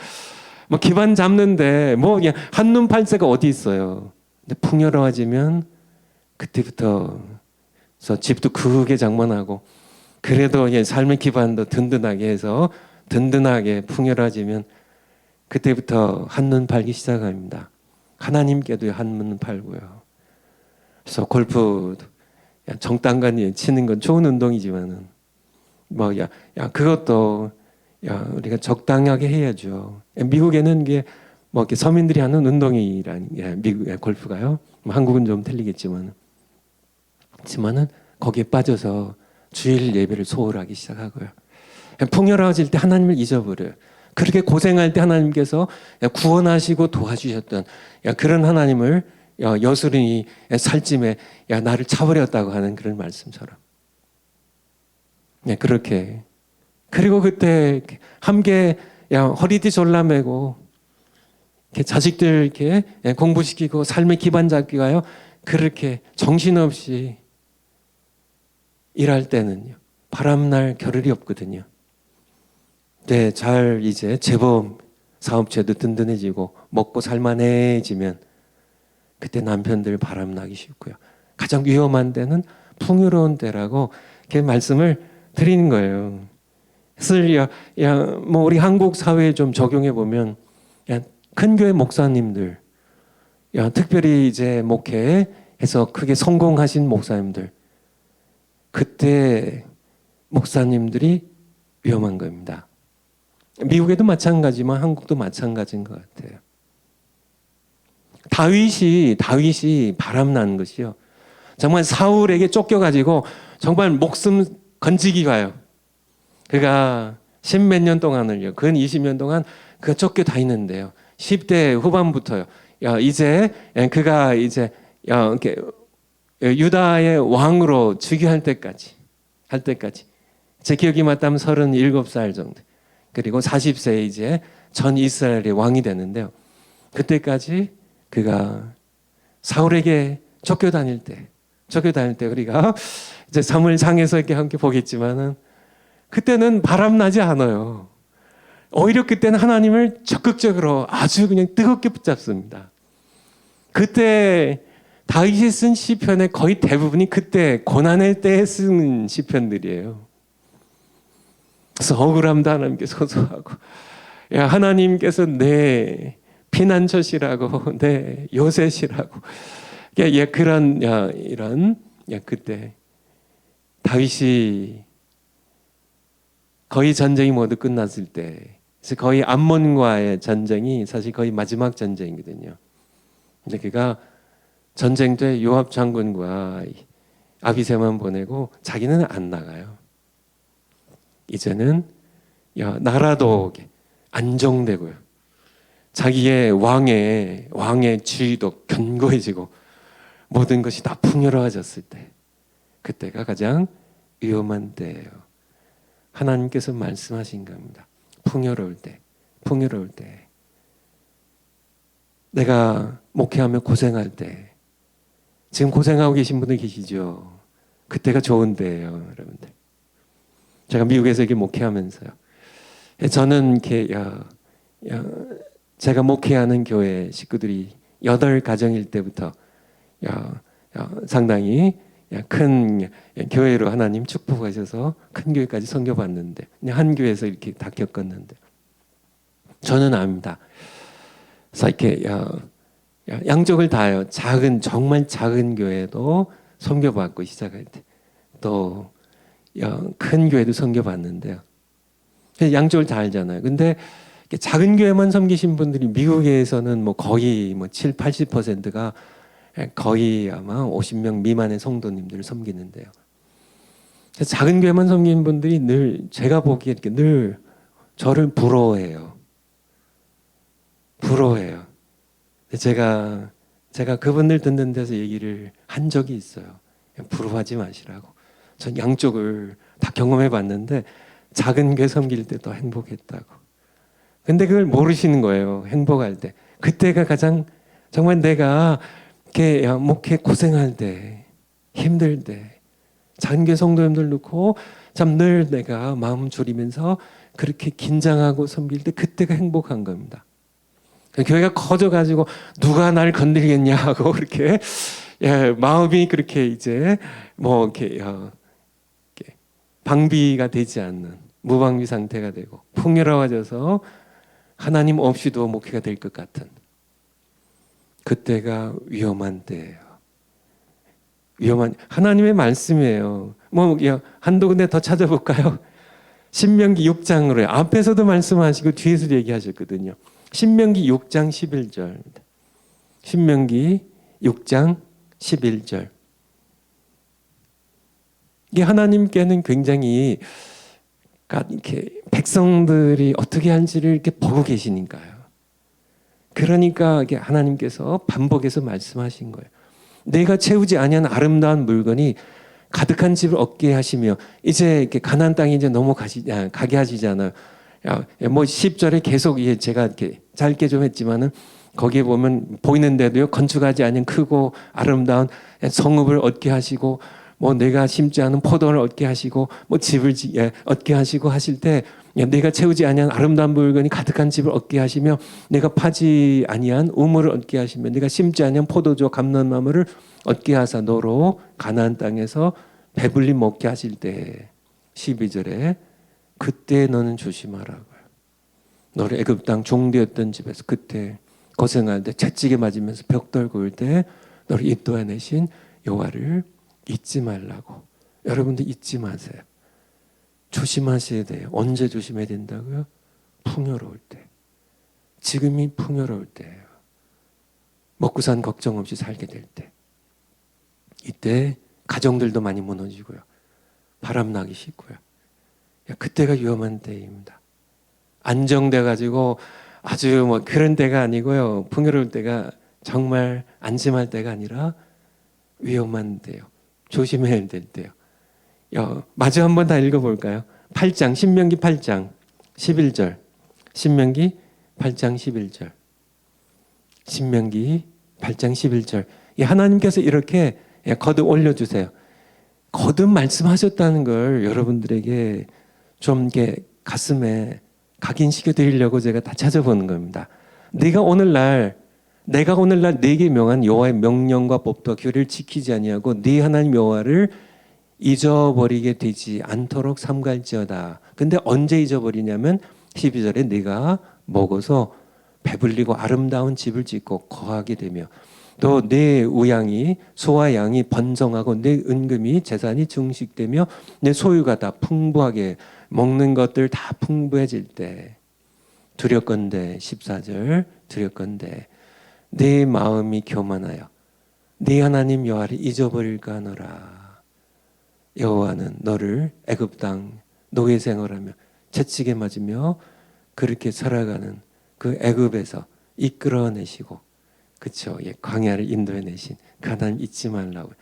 뭐 기반 잡는데 뭐 그냥 한눈 팔새가 어디 있어요. 근데 풍요로워지면 그때부터 집도 크게 장만하고 그래도 삶의 기반도 든든하게 해서 든든하게 풍요로워지면 그때부터 한눈 팔기 시작합니다. 하나님께도 한눈 팔고요. 그래서 골프 정당간에 치는 건 좋은 운동이지만은 그것도 우리가 적당하게 해야죠. 미국에는 이게 이렇게 서민들이 하는 운동이란 미국 골프가요. 한국은 좀 틀리겠지만은 거기에 빠져서 주일 예배를 소홀하기 시작하고요. 풍요로워질 때 하나님을 잊어버려요. 그렇게 고생할 때 하나님께서 구원하시고 도와주셨던 그런 하나님을 여수린이 살찜에 나를 차버렸다고 하는 그런 말씀처럼 그렇게 그리고 그때 함께 허리띠 졸라매고 자식들 이렇게 공부시키고 삶의 기반 잡기가요 그렇게 정신없이 일할 때는요 바람날 겨를이 없거든요. 네, 잘 이제 제법 사업체도 든든해지고 먹고 살만해지면 그때 남편들 바람나기 쉽고요. 가장 위험한 때는 풍요로운 때라고 이렇게 말씀을 드리는 거예요. 그래서 우리 한국 사회에 좀 적용해 보면 큰 교회 목사님들, 특별히 이제 목회해서 크게 성공하신 목사님들, 그때 목사님들이 위험한 겁니다. 미국에도 마찬가지지만 한국도 마찬가지인 것 같아요. 다윗이 바람난 것이요. 정말 사울에게 쫓겨가지고 정말 목숨 건지기 가요. 그가 10몇 년 동안을요. 근 20년 동안 그가 쫓겨다니는데요. 10대 후반부터요. 이제 그가 이제 이렇게 유다의 왕으로 즉위할 때까지 제 기억이 맞다면 37살 정도. 그리고 40세에 이제 전 이스라엘의 왕이 되는데요. 그때까지 그가 사울에게 쫓겨다닐 때 우리가 이제 사무엘상에서 이렇게 함께 보겠지만은 그때는 바람나지 않아요. 오히려 그때는 하나님을 적극적으로 아주 그냥 뜨겁게 붙잡습니다. 그때 다윗이 쓴 시편의 거의 대부분이 그때 고난의 때에 쓴 시편들이에요. 그래서 억울함도 하나님께서 호소하고 하나님께서 내 피난처시라고 내 요새시라고 그런 이런 그때 다윗이 거의 전쟁이 모두 끝났을 때 거의 암몬과의 전쟁이 사실 거의 마지막 전쟁이거든요. 근데 그가 전쟁 때 요압 장군과 아비새만 보내고 자기는 안 나가요. 이제는 나라도 안정되고요. 자기의 왕의 지위도 견고해지고 모든 것이 다 풍요로워졌을 때 그때가 가장 위험한 때예요. 하나님께서 말씀하신 겁니다. 풍요로울 때 내가 목회하며 고생할 때 지금 고생하고 계신 분들 계시죠? 그때가 좋은 때예요, 여러분들. 제가 미국에서 이렇게 목회하면서요. 저는 이렇게 제가 목회하는 교회 식구들이 8가정일 때부터 상당히 큰 교회로 하나님 축복하셔서 큰 교회까지 섬겨봤는데 그냥 한 교회에서 이렇게 다 겪었는데 저는 압니다. 그래서 이렇게 양쪽을 다요. 정말 작은 교회도 섬겨봤고 시작할 때 또 큰 교회도 섬겨봤는데요. 양쪽을 다 알잖아요. 근데 작은 교회만 섬기신 분들이 미국에서는 거의 7, 80%가 거의 아마 50명 미만의 성도님들을 섬기는데요. 작은 교회만 섬기는 분들이 늘 제가 보기에 이렇게 늘 저를 부러워해요. 제가 그분들 듣는 데서 얘기를 한 적이 있어요. 부러워하지 마시라고. 전 양쪽을 다 경험해 봤는데 작은 교회 섬길 때 더 행복했다고. 근데 그걸 모르시는 거예요. 행복할 때. 그때가 가장 정말 내가 이렇게 목회 고생할 때, 힘들 때, 작은 교회 성도님들 놓고 참 늘 내가 마음 졸이면서 그렇게 긴장하고 섬길 때 그때가 행복한 겁니다. 교회가 커져가지고 누가 날 건드리겠냐 하고 그렇게 마음이 그렇게 이제 이렇게 방비가 되지 않는 무방비 상태가 되고 풍요로워져서 하나님 없이도 목회가 될 것 같은 그때가 위험한 때예요. 위험한 하나님의 말씀이에요. 뭐 한두 군데 더 찾아볼까요? 신명기 6장으로요. 앞에서도 말씀하시고 뒤에서도 얘기하셨거든요. 신명기 6장 11절입니다. 신명기 6장 11절. 이게 하나님께는 굉장히 이렇게 백성들이 어떻게 하는지를 이렇게 보고 계시니까요. 그러니까 이게 하나님께서 반복해서 말씀하신 거예요. 내가 채우지 아니한 아름다운 물건이 가득한 집을 얻게 하시며 이제 이렇게 가나안 땅에 이제 가게 하시잖아요. 뭐 10절에 계속 제가 이렇게 짧게 좀 했지만은 거기에 보면 보이는데도요 건축하지 않은 크고 아름다운 성읍을 얻게 하시고 뭐 내가 심지 않은 포도를 얻게 하시고 뭐 집을 얻게 하시고 하실 때 내가 채우지 아니한 아름다운 물건이 가득한 집을 얻게 하시며 내가 파지 아니한 우물을 얻게 하시며 내가 심지 아니한 포도주 감람나무를 얻게 하사 너로 가나안 땅에서 배불리 먹게 하실 때 12절에 그때 너는 조심하라고요. 너를 애굽 땅 종되었던 집에서 그때 고생할 때 채찍에 맞으면서 벽 떨고 올 때 너를 인도해내신 여호와를 잊지 말라고. 여러분들 잊지 마세요. 조심하셔야 돼요. 언제 조심해야 된다고요? 풍요로울 때. 지금이 풍요로울 때예요. 먹고 산 걱정 없이 살게 될 때. 이때 가정들도 많이 무너지고요. 바람나기 쉽고요. 그때가 위험한 때입니다. 안정돼 가지고 아주 뭐 그런 때가 아니고요. 풍요로울 때가 정말 안심할 때가 아니라 위험한 때요. 조심해야 될 때요. 마저 한번 다 읽어볼까요? 8장 신명기 8장 11절 신명기 8장 11절 신명기 8장 11절 하나님께서 이렇게 거듭 올려주세요. 거듭 말씀하셨다는 걸 여러분들에게 좀 이렇게 가슴에 각인시켜 드리려고 제가 다 찾아보는 겁니다. 내가 오늘날 내게 명한 여호와의 명령과 법도와 규례를 지키지 아니하고 네 하나님 여호와를 잊어버리게 되지 않도록 삼갈지어다. 근데 언제 잊어버리냐면 12절에 네가 먹어서 배불리고 아름다운 집을 짓고 거하게 되며 또 내 우양이 소와 양이 번성하고 내 은금이 재산이 증식되며 내 소유가 다 풍부하게 먹는 것들 다 풍부해질 때 두렵건대 14절 두렵건대 내 마음이 교만하여 네 하나님 여호와를 잊어버릴까 하노라. 여호와는 너를 애굽 땅 노예 생활하며 채찍에 맞으며 그렇게 살아가는 그 애굽에서 이끌어내시고 그쵸? 광야를 인도해내신 그 하나님 잊지 말라고요.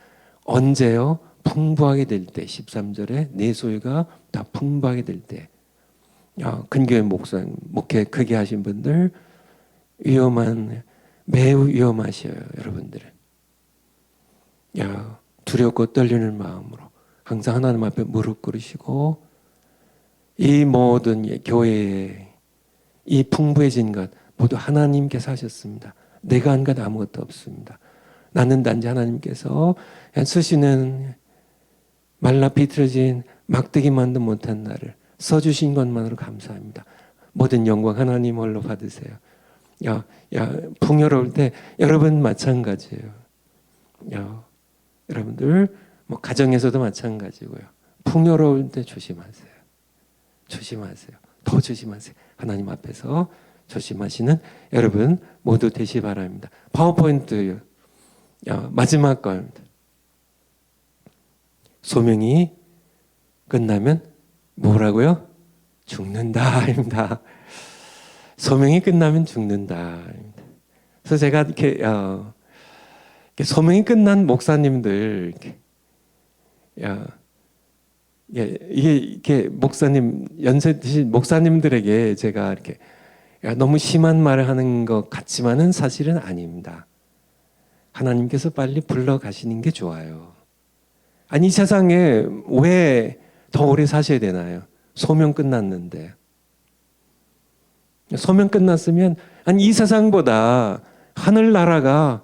언제요? 풍부하게 될 때 13절에 내 소유가 다 풍부하게 될 때. 근교회 목회 크게 하신 분들 매우 위험하셔요. 여러분들은 두렵고 떨리는 마음으로 항상 하나님 앞에 무릎 꿇으시고 이 모든 교회에 이 풍부해진 것 모두 하나님께서 하셨습니다. 내가 한 것 아무것도 없습니다. 나는 단지 하나님께서 쓰시는 말라 비틀어진 막대기만도 못한 나를 써주신 것만으로 감사합니다. 모든 영광 하나님 홀로 받으세요. 풍요로울 때 여러분 마찬가지예요. 여러분들 뭐 가정에서도 마찬가지고요. 풍요로울 때 조심하세요. 조심하세요. 더 조심하세요. 하나님 앞에서 조심하시는 여러분 모두 되시 바랍니다. 파워포인트 마지막 겁니다. 소명이 끝나면 뭐라고요? 죽는다입니다. 소명이 끝나면 죽는다입니다. 그래서 제가 이렇게 소명이 끝난 목사님들 이게 목사님 연세 드신 목사님들에게 제가 이렇게 너무 심한 말을 하는 것 같지만은 사실은 아닙니다. 하나님께서 빨리 불러가시는 게 좋아요. 아니 이 세상에 왜 더 오래 사셔야 되나요? 소명 끝났는데. 소명 끝났으면 아니 이 세상보다 하늘나라가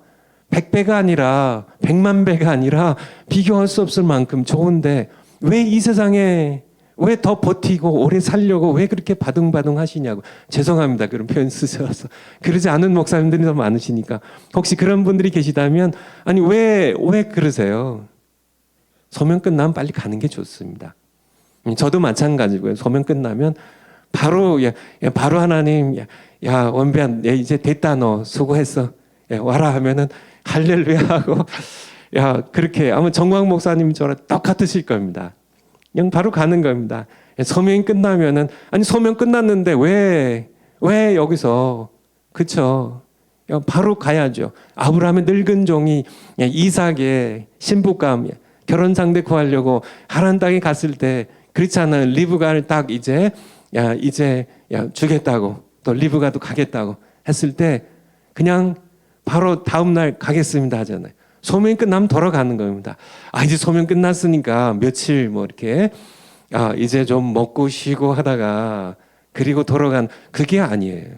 100배가 아니라 100만 배가 아니라 비교할 수 없을 만큼 좋은데 왜 이 세상에 왜 더 버티고 오래 살려고 왜 그렇게 바둥바둥 하시냐고. 죄송합니다. 그런 표현 쓰셔서. 그러지 않은 목사님들이 더 많으시니까. 혹시 그런 분들이 계시다면 아니 왜 그러세요? 소명 끝나면 빨리 가는 게 좋습니다. 저도 마찬가지고요. 소명 끝나면 바로 바로 하나님 원배야 이제 됐다 너 수고했어 와라 하면은 할렐루야 하고 그렇게 아마 정광 목사님처럼 똑같으실 겁니다. 그냥 바로 가는 겁니다. 소명이 끝나면은 아니 소명 끝났는데 왜 여기서 그쵸? 바로 가야죠. 아브라함의 늙은 종이 이삭의 신부감 결혼 상대 구하려고 하란 땅에 갔을 때 그렇지 않아요. 리브가를 딱 이제 주겠다고 또 리브가도 가겠다고 했을 때 그냥 바로 다음 날 가겠습니다 하잖아요. 소명이 끝나면 돌아가는 겁니다. 이제 소명 끝났으니까 며칠 뭐 이렇게 이제 좀 먹고 쉬고 하다가 그리고 돌아간 그게 아니에요.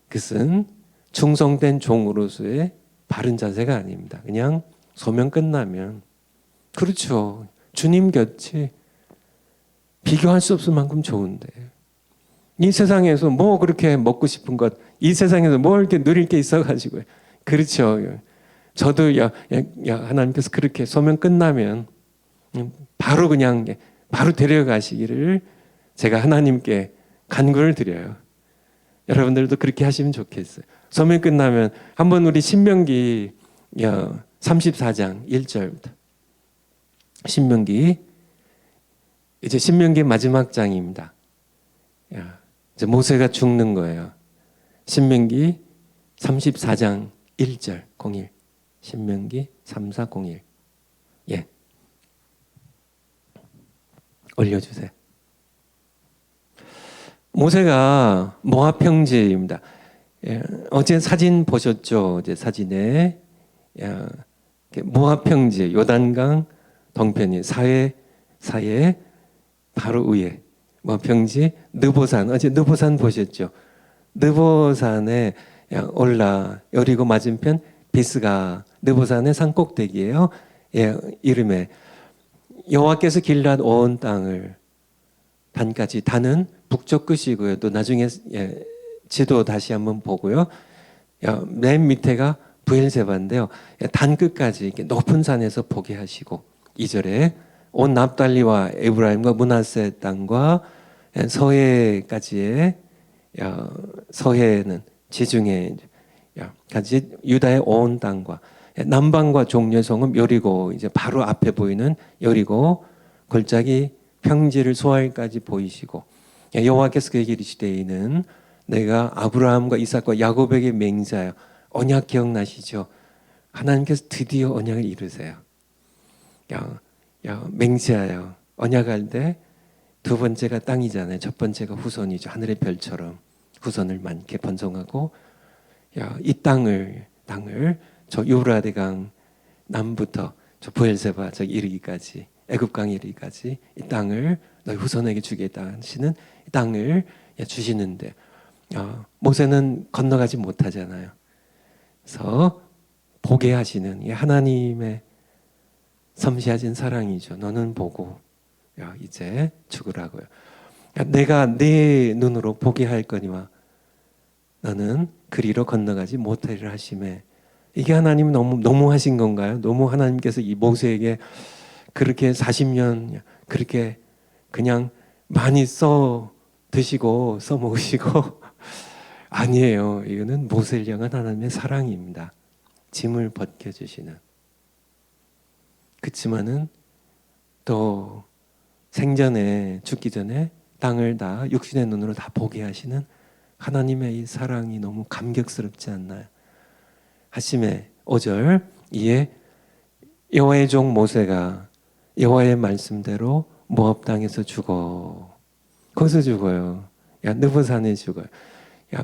그것은 충성된 종으로서의 바른 자세가 아닙니다. 그냥 소명 끝나면 그렇죠. 주님 곁이 비교할 수 없을 만큼 좋은데 이 세상에서 뭐 그렇게 먹고 싶은 것, 이 세상에서 뭐 이렇게 누릴 게 있어가지고요. 그렇죠. 저도 하나님께서 그렇게 소명 끝나면 바로 그냥 바로 데려가시기를 제가 하나님께 간구를 드려요. 여러분들도 그렇게 하시면 좋겠어요. 소명 끝나면 한번 우리 신명기 34장 1절부터 신명기 이제 신명기 마지막 장입니다. 이제 모세가 죽는 거예요. 신명기 34장 1절 01 신명기 3401 올려주세요. 모세가 모압 평지입니다. 어제 사진 보셨죠? 어제 사진에 모압 평지 요단강 동편이 사해 바로 위에 모압 평지 느보산 어제 느보산 보셨죠? 느보산에 여리고 맞은편 비스가 느보산의 산꼭대기예요. 이름에 여호와께서 길앗 온 땅을 단까지 단은 북쪽 끝이고요. 또 나중에 지도 다시 한번 보고요. 맨 밑에가 브엘세바인데요. 단 끝까지 이렇게 높은 산에서 보게 하시고 2절에 온 납달리와 에브라임과 므낫세 땅과 서해까지의 서해는 지중해 까지 유다의 온 땅과 남방과 종려의 성읍 여리고 이제 바로 앞에 보이는 여리고 골짜기 평지를 소알까지 보이시고 여호와께서 그에게 이르시되 이는 내가 아브라함과 이삭과 야곱에게 맹세하여 언약 기억나시죠? 하나님께서 드디어 언약을 이루세요. 맹세하여 언약할 때 두 번째가 땅이잖아요. 첫 번째가 후손이죠. 하늘의 별처럼 후손을 많게 번성하고 이 땅을 저 유브라데강 남부터 저 브엘세바 저 이르기까지 애굽강 이르기까지 이 땅을 너희 후손에게 주겠다 하시는 이 땅을 주시는데 모세는 건너가지 못하잖아요. 그래서 보게 하시는 이 하나님의 섬시하신 사랑이죠. 너는 보고 이제 죽으라고요. 내가 내 눈으로 보게 할 거니와 너는 그리로 건너가지 못하리라 하심에 이게 하나님 너무 하신 건가요? 너무 하나님께서 이 모세에게 그렇게 40년 그렇게 그냥 많이 써 드시고 써 먹으시고 아니에요. 이거는 모세를 향한 하나님의 사랑입니다. 짐을 벗겨주시는. 그렇지만은 또 생전에 죽기 전에 땅을 다 육신의 눈으로 다 보게 하시는 하나님의 이 사랑이 너무 감격스럽지 않나요? 하심에 5절 이에 여호와의 종 모세가 여호와의 말씀대로 모압 땅에서 죽어. 거기서 죽어요. 느보산에 죽어요.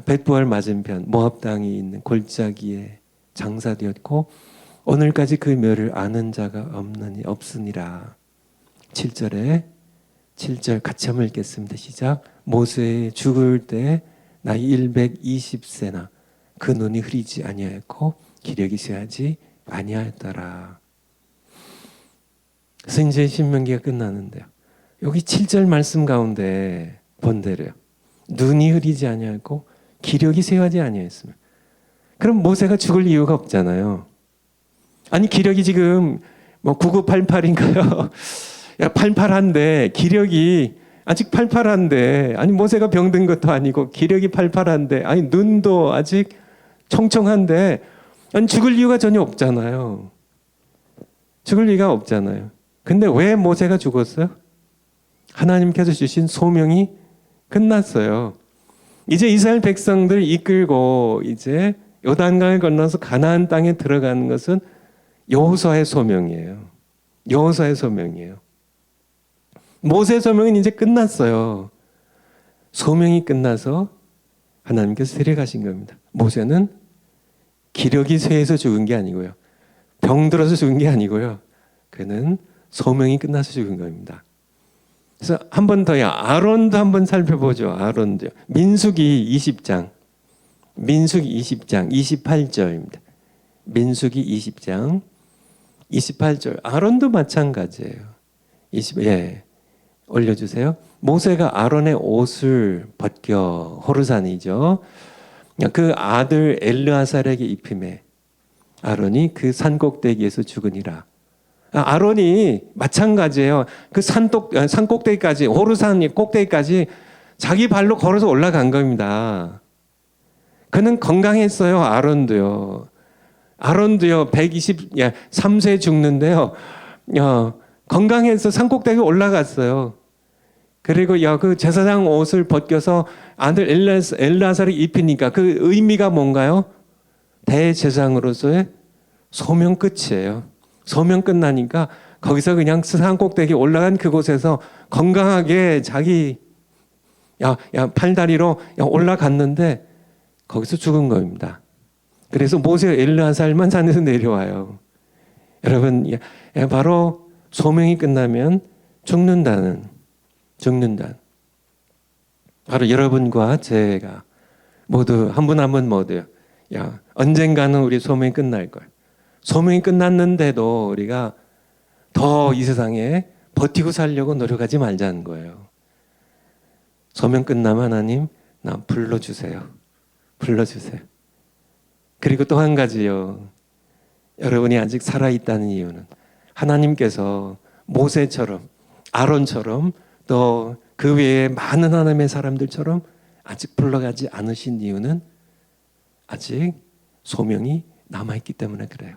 벳부엘 맞은편 모압 땅이 있는 골짜기에 장사되었고 오늘까지 그 묘를 아는 자가 없으니라. 7절 같이 한번 읽겠습니다. 시작. 모세 죽을 때 나이 120세나 그 눈이 흐리지 아니하였고 기력이 쇠하지 아니하였더라. 그래서 이제 신명기가 끝나는데요. 여기 7절 말씀 가운데 본대로요. 눈이 흐리지 아니하고 기력이 쇠하지 아니하였으면. 그럼 모세가 죽을 이유가 없잖아요. 아니 기력이 지금 뭐 9988인가요? 야 88한데 기력이 아직 88한데 아니 모세가 병든 것도 아니고 기력이 88한데 아니 눈도 아직 청청한데 아니 죽을 이유가 전혀 없잖아요. 죽을 이유가 없잖아요. 근데 왜 모세가 죽었어요? 하나님께서 주신 소명이 끝났어요. 이제 이스라엘 백성들 이끌고 이제 요단강을 건너서 가나안 땅에 들어가는 것은 여호수아의 소명이에요. 여호수아의 소명이에요. 모세의 소명은 이제 끝났어요. 소명이 끝나서 하나님께서 데려가신 겁니다. 모세는 기력이 쇠해서 죽은 게 아니고요. 병들어서 죽은 게 아니고요. 그는 소명이 끝나서 죽은 겁니다. 그래서 한 번 더요. 아론도 한번 살펴보죠. 아론도. 민수기 20장. 민수기 20장 28절입니다. 민수기 20장 28절. 아론도 마찬가지예요. 예. 올려주세요. 모세가 아론의 옷을 벗겨 호르산이죠. 그 아들 엘르아살에게 입힘에 아론이 그 산 꼭대기에서 죽으니라. 아론이 마찬가지예요. 그 산 꼭대기까지 호르산 꼭대기까지 자기 발로 걸어서 올라간 겁니다. 그는 건강했어요. 아론도요. 123세 죽는데요. 건강해서 산 꼭대기 올라갔어요. 그리고 그 제사장 옷을 벗겨서 아들 엘르아살이 입히니까 그 의미가 뭔가요? 대제사장으로서의 소명 끝이에요. 소명 끝나니까 거기서 그냥 산 꼭대기 올라간 그곳에서 건강하게 자기 팔다리로 올라갔는데 거기서 죽은 겁니다. 그래서 모세가 엘르아살만 산에서 내려와요. 여러분, 바로 소명이 끝나면 죽는다. 바로 여러분과 제가 모두 한 분 한 분 모두요. 언젠가는 우리 소명이 끝날 거예요. 소명이 끝났는데도 우리가 더 이 세상에 버티고 살려고 노력하지 말자는 거예요. 소명 끝나면 하나님 나 불러주세요. 불러주세요. 그리고 또 한 가지요. 여러분이 아직 살아있다는 이유는 하나님께서 모세처럼 아론처럼 또 그 외에 많은 하나님의 사람들처럼 아직 불러가지 않으신 이유는 아직 소명이 남아있기 때문에 그래요.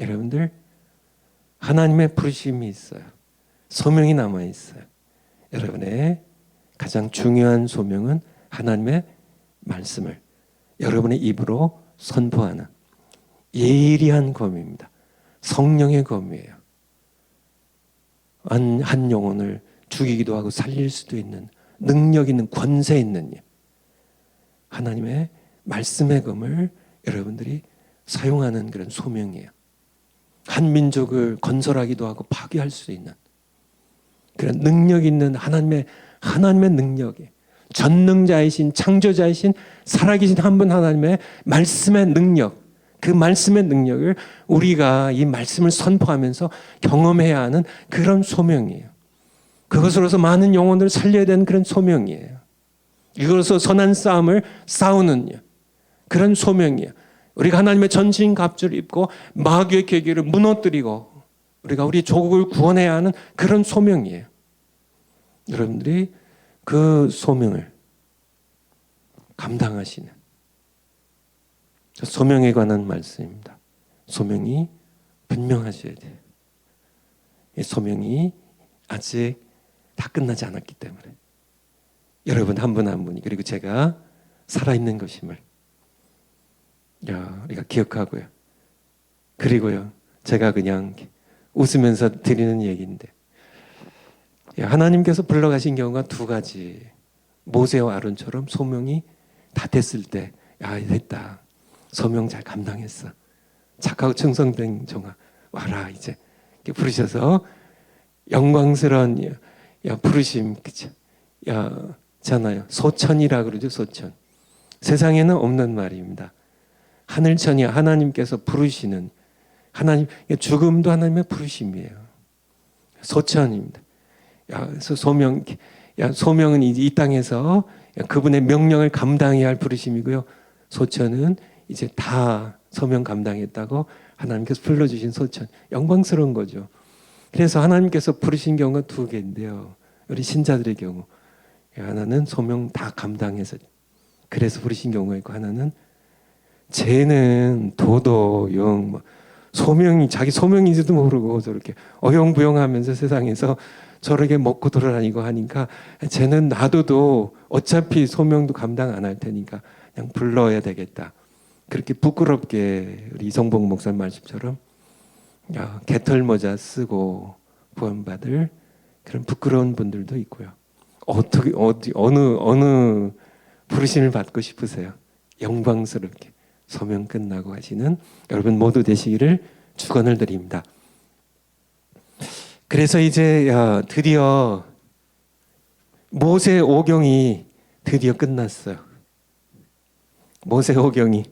여러분들 하나님의 부르심이 있어요. 소명이 남아있어요. 여러분의 가장 중요한 소명은 하나님의 말씀을 여러분의 입으로 선포하는 예리한 검입니다. 성령의 검이에요. 한 영혼을 죽이기도 하고 살릴 수도 있는 능력 있는 권세 있는 하나님의 말씀의 검을 여러분들이 사용하는 그런 소명이에요. 한 민족을 건설하기도 하고 파괴할 수 있는 그런 능력 있는 하나님의 능력이 전능자이신 창조자이신 살아계신 한 분 하나님의 말씀의 능력, 그 말씀의 능력을 우리가 이 말씀을 선포하면서 경험해야 하는 그런 소명이에요. 그것으로서 많은 영혼들을 살려야 되는 그런 소명이에요. 이것으로서 선한 싸움을 싸우는 그런 소명이에요. 우리가 하나님의 전신 갑주를 입고 마귀의 계기를 무너뜨리고 우리가 우리 조국을 구원해야 하는 그런 소명이에요. 여러분들이 그 소명을 감당하시는 소명에 관한 말씀입니다. 소명이 분명하셔야 돼요. 이 소명이 아직 다 끝나지 않았기 때문에 여러분 한 분 한 분이 그리고 제가 살아있는 것임을 우리가 기억하고요. 그리고요 제가 그냥 웃으면서 드리는 얘기인데 하나님께서 불러가신 경우가 두 가지. 모세와 아론처럼 소명이 다 됐을 때 됐다. 소명 잘 감당했어. 착하고 충성된 종아 와라 이제 이렇게 부르셔서 영광스러운 부르심 그죠? 잖아요. 소천이라 그러죠. 소천. 세상에는 없는 말입니다. 하늘천이 하나님께서 부르시는 하나님 죽음도 하나님의 부르심이에요. 소천입니다. 그래서 소명은 이 땅에서 그분의 명령을 감당해야 할 부르심이고요. 소천은 이제 다 소명 감당했다고 하나님께서 불러주신 소천. 영광스러운 거죠. 그래서 하나님께서 부르신 경우가 두 개인데요. 우리 신자들의 경우 하나는 소명 다 감당해서 그래서 부르신 경우가 있고, 하나는 쟤는 도도 영 소명이 자기 소명인지도 모르고 저렇게 어영부영하면서 세상에서 저렇게 먹고 돌아다니고 하니까 쟤는 놔둬도 어차피 소명도 감당 안 할 테니까 그냥 불러야 되겠다. 그렇게 부끄럽게 우리 이성복 목사 말씀처럼 개털 모자 쓰고 구원받을 그런 부끄러운 분들도 있고요. 어느 부르심을 받고 싶으세요? 영광스럽게 소명 끝나고 하시는 여러분 모두 되시기를 축원을 드립니다. 그래서 이제 드디어 모세 오경이 드디어 끝났어요. 모세 오경이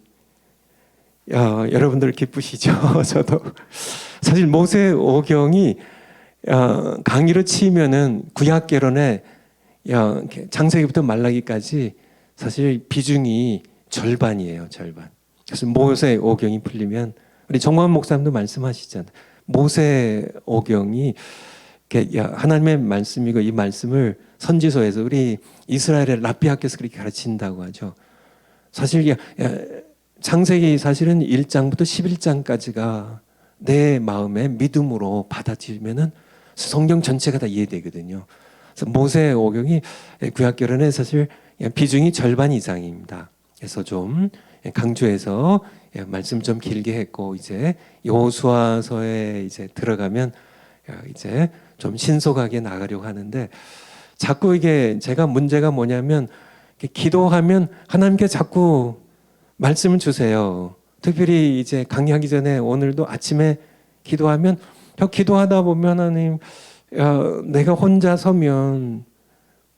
여러분들 기쁘시죠? 저도 사실 모세 오경이 강의로 치면은 구약개론에 창세기부터 말라기까지 사실 비중이 절반이에요. 절반. 그래서 모세 오경이 풀리면 우리 정광훈 목사님도 말씀하시잖아요. 모세 오경이 하나님의 말씀이고 이 말씀을 선지서에서 우리 이스라엘의 랍비 학교에서 그렇게 가르친다고 하죠. 사실 창세기 사실은 1장부터 11장까지가 내 마음에 믿음으로 받아들이면은 성경 전체가 다 이해되거든요. 그래서 모세 오경이 구약개론에 사실 비중이 절반 이상입니다. 그래서 좀 강조해서 말씀 좀 길게 했고, 이제 여호수아서에 이제 들어가면 이제 좀 신속하게 나가려고 하는데, 자꾸 이게 제가 문제가 뭐냐면 기도하면 하나님께 자꾸 말씀을 주세요. 특별히 이제 강의하기 전에 오늘도 아침에 기도하면 기도하다 보면 하나님 내가 혼자 서면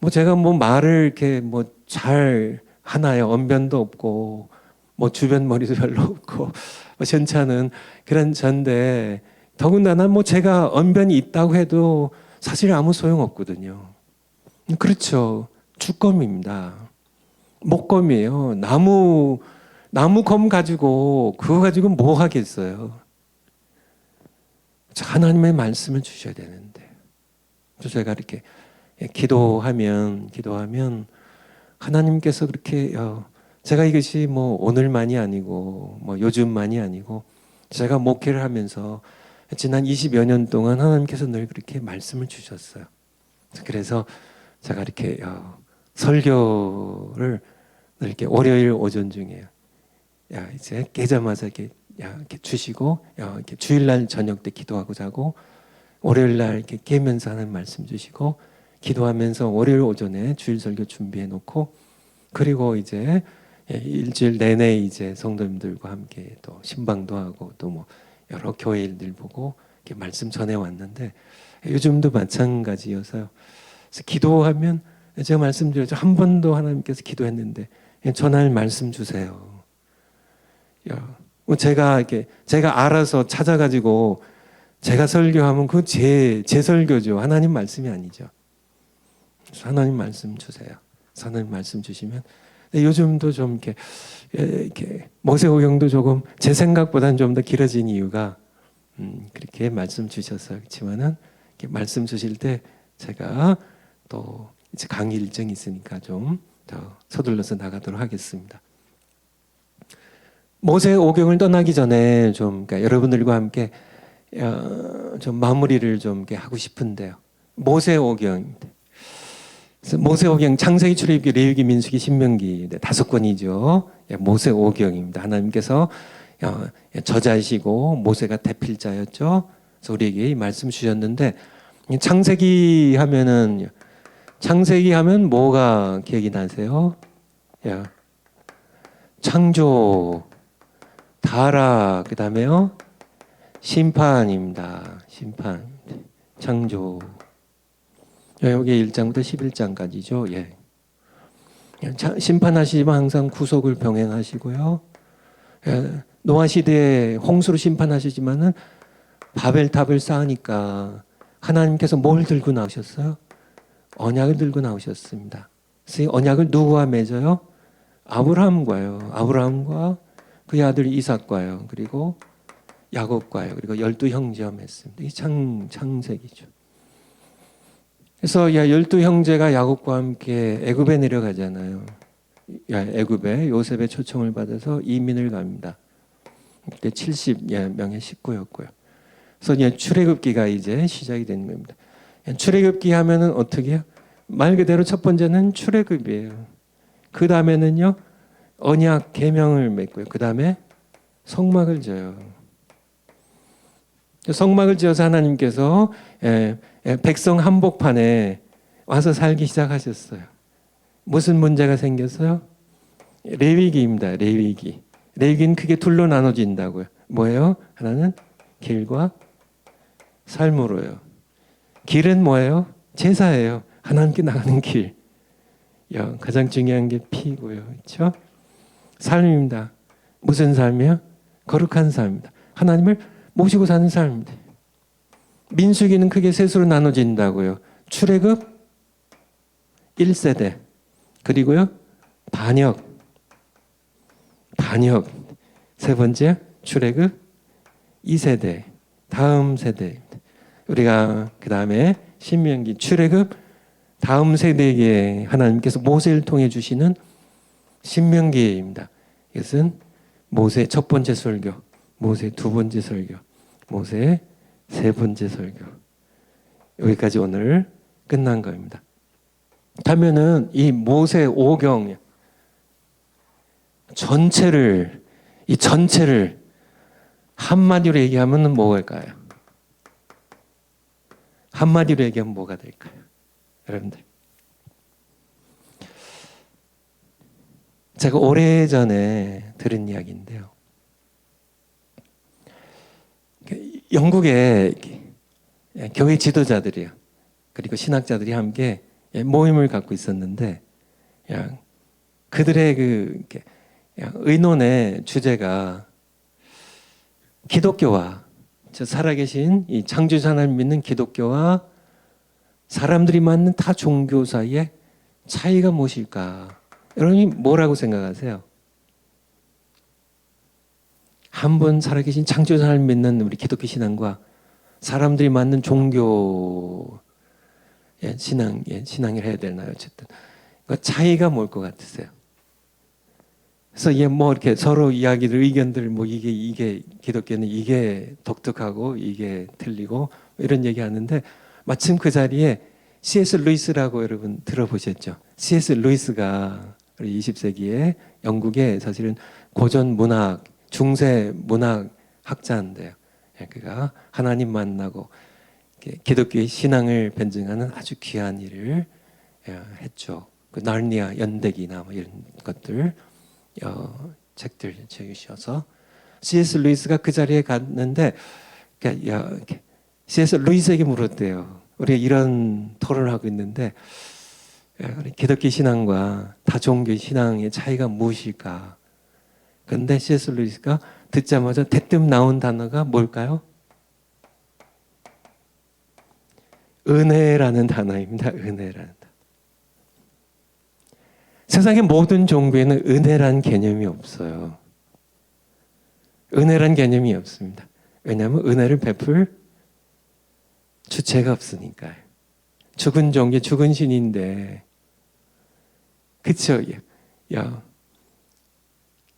뭐 제가 뭐 말을 이렇게 뭐 잘 하나요? 언변도 없고 뭐 주변 머리도 별로 없고 뭐 전차는 그런 전데, 더군다나 뭐 제가 언변이 있다고 해도 사실 아무 소용 없거든요. 그렇죠. 주검입니다. 목검이에요. 나무검 가지고 그거 가지고 뭐 하겠어요? 하나님의 말씀을 주셔야 되는데, 제가 이렇게 기도하면 하나님께서 그렇게 제가 이것이 뭐 오늘만이 아니고 뭐 요즘만이 아니고 제가 목회를 하면서 지난 20여 년 동안 하나님께서 늘 그렇게 말씀을 주셨어요. 그래서 제가 이렇게 설교를 이렇게 월요일 오전 중에 이제 깨자마자 이렇게 주시고 이렇게 주일날 저녁 때 기도하고 자고, 월요일날 이렇게 깨면서 하는 말씀 주시고, 기도하면서 월요일 오전에 주일 설교 준비해 놓고, 그리고 이제 일주일 내내 이제 성도님들과 함께 또 신방도 하고 또 뭐 여러 교회 일들 보고 이렇게 말씀 전해 왔는데, 요즘도 마찬가지여서요. 그래서 기도하면 제가 말씀드렸죠. 한 번도 하나님께서 기도했는데 전할 말씀 주세요. 제가 알아서 찾아가지고 제가 설교하면 그건 제 설교죠. 하나님 말씀이 아니죠. 하나님 말씀 주세요. 하나님 말씀 주시면. 요즘도 좀 이렇게 모세오경도 조금 제 생각보다는 좀 더 길어진 이유가 그렇게 말씀 주셔서 그렇지만은 말씀 주실 때 제가 또 이제 강의 일정이 있으니까 좀 더 서둘러서 나가도록 하겠습니다. 모세오경을 떠나기 전에 좀 여러분들과 함께 좀 마무리를 좀 하고 싶은데요. 모세오경입니다. 모세오경 창세기, 출애굽기, 레위기, 민수기, 신명기 5권이죠. 모세오경입니다. 하나님께서 저자이시고 모세가 대필자였죠. 그래서 우리에게 이 말씀 주셨는데, 창세기 하면 뭐가 기억이 나세요? 창조, 타락, 그 다음에요 심판입니다. 심판, 창조. 여기 1장부터 11장까지죠. 심판하시지만 항상 구속을 병행하시고요. 노아 시대에 홍수로 심판하시지만은 바벨탑을 쌓으니까 하나님께서 뭘 들고 나오셨어요? 언약을 들고 나오셨습니다. 그래서 이 언약을 누구와 맺어요? 아브라함과요. 아브라함과 그의 아들 이삭과요. 그리고 야곱과요. 그리고 12형제와 맺습니다. 이 창세기죠. 그래서 12형제가 야곱과 함께 애굽에 내려가잖아요. 애굽에 요셉의 초청을 받아서 이민을 갑니다. 그때 70명의 식구였고요. 그래서 출애굽기가 이제 시작이 되는 겁니다. 출애굽기 하면은 어떻게 해요? 말 그대로 첫 번째는 출애굽이에요. 그 다음에는요 언약 계명을 맺고요. 그 다음에 성막을 지어요. 성막을 지어서 하나님께서 백성 한복판에 와서 살기 시작하셨어요. 무슨 문제가 생겼어요? 레위기입니다. 레위기. 레위기는 크게 둘로 나눠진다고요. 뭐예요? 하나는 길과 삶으로요. 길은 뭐예요? 제사예요. 하나님께 나가는 길. 가장 중요한 게 피고요. 그렇죠? 삶입니다. 무슨 삶이요? 거룩한 삶입니다. 하나님을 모시고 사는 삶입니다. 민수기는 크게 셋으로 나눠진다고요. 출애굽 1세대 그리고요 반역 세 번째 출애굽 2세대 다음 세대입니다. 우리가 그 다음에 신명기 출애굽 다음 세대에게 하나님께서 모세를 통해 주시는 신명기입니다. 이것은 모세 첫 번째 설교, 모세 두 번째 설교, 모세 세 번째 설교. 여기까지 오늘 끝난 겁니다. 그러면은 이 모세 오경 전체를 한마디로 얘기하면 뭐일까요? 한마디로 얘기하면 뭐가 될까요? 여러분들. 제가 오래전에 들은 이야기인데요. 영국의 교회 지도자들이요. 그리고 신학자들이 함께 모임을 갖고 있었는데 그들의 의논의 주제가 기독교와 살아계신 이 창조주 하나님 믿는 기독교와 사람들이 맞는 타 종교 사이의 차이가 무엇일까? 여러분이 뭐라고 생각하세요? 한 번 살아계신 창조주 하나님 믿는 우리 기독교 신앙과 사람들이 맞는 종교 신앙을 해야 되나요? 어쨌든 그 차이가 뭘 것 같으세요? 그래서 이렇게 서로 이야기들, 의견들, 이게 기독교는 이게 독특하고 이게 틀리고 이런 얘기 하는데 마침 그 자리에 C.S. 루이스라고 여러분 들어보셨죠? C.S. 루이스가 우리 20세기에 영국의 사실은 고전 문학, 중세 문학 학자인데요. 그가 하나님 만나고 기독교의 신앙을 변증하는 아주 귀한 일을 했죠. 그 나르니아 연대기나 이런 것들 책들 적으셔서 C.S. 루이스가 그 자리에 갔는데 C.S. 루이스에게 물었대요. 우리가 이런 토론을 하고 있는데 기독교 신앙과 다종교 신앙의 차이가 무엇일까? 그런데 C.S. 루이스가 듣자마자 대뜸 나온 단어가 뭘까요? 은혜라는 단어입니다. 은혜라는 단어. 세상의 모든 종교에는 은혜라는 개념이 없어요. 은혜라는 개념이 없습니다. 왜냐하면 은혜를 베풀 주체가 없으니까요. 죽은 종교, 죽은 신인데, 그쵸?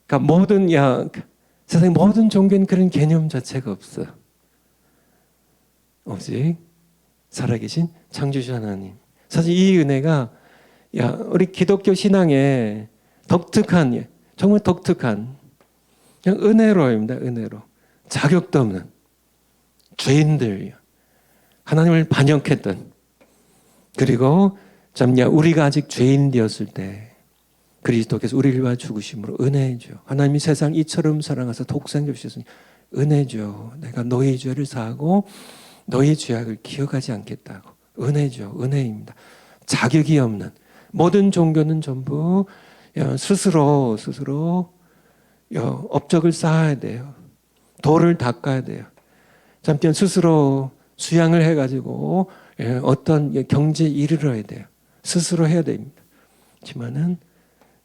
그러니까 세상의 모든 종교는 그런 개념 자체가 없어요. 오직 살아계신 창조주 하나님. 사실 이 은혜가 우리 기독교 신앙의 독특한, 정말 독특한 그냥 은혜로입니다. 은혜로. 자격도 없는 죄인들, 하나님을 반역했던, 그리고 우리가 아직 죄인 되었을 때 그리스도께서 우리를 위하여 죽으심으로 은혜죠. 하나님이 세상 이처럼 사랑하사 독생자 주셨으니 은혜죠. 내가 너희 죄를 사하고 너희 죄악을 기억하지 않겠다고. 은혜죠. 은혜입니다. 자격이 없는 모든 종교는 전부 스스로 업적을 쌓아야 돼요. 도를 닦아야 돼요. 잠깐 스스로 수양을 해가지고 어떤 경지에 이르러야 돼요. 스스로 해야 됩니다. 하지만은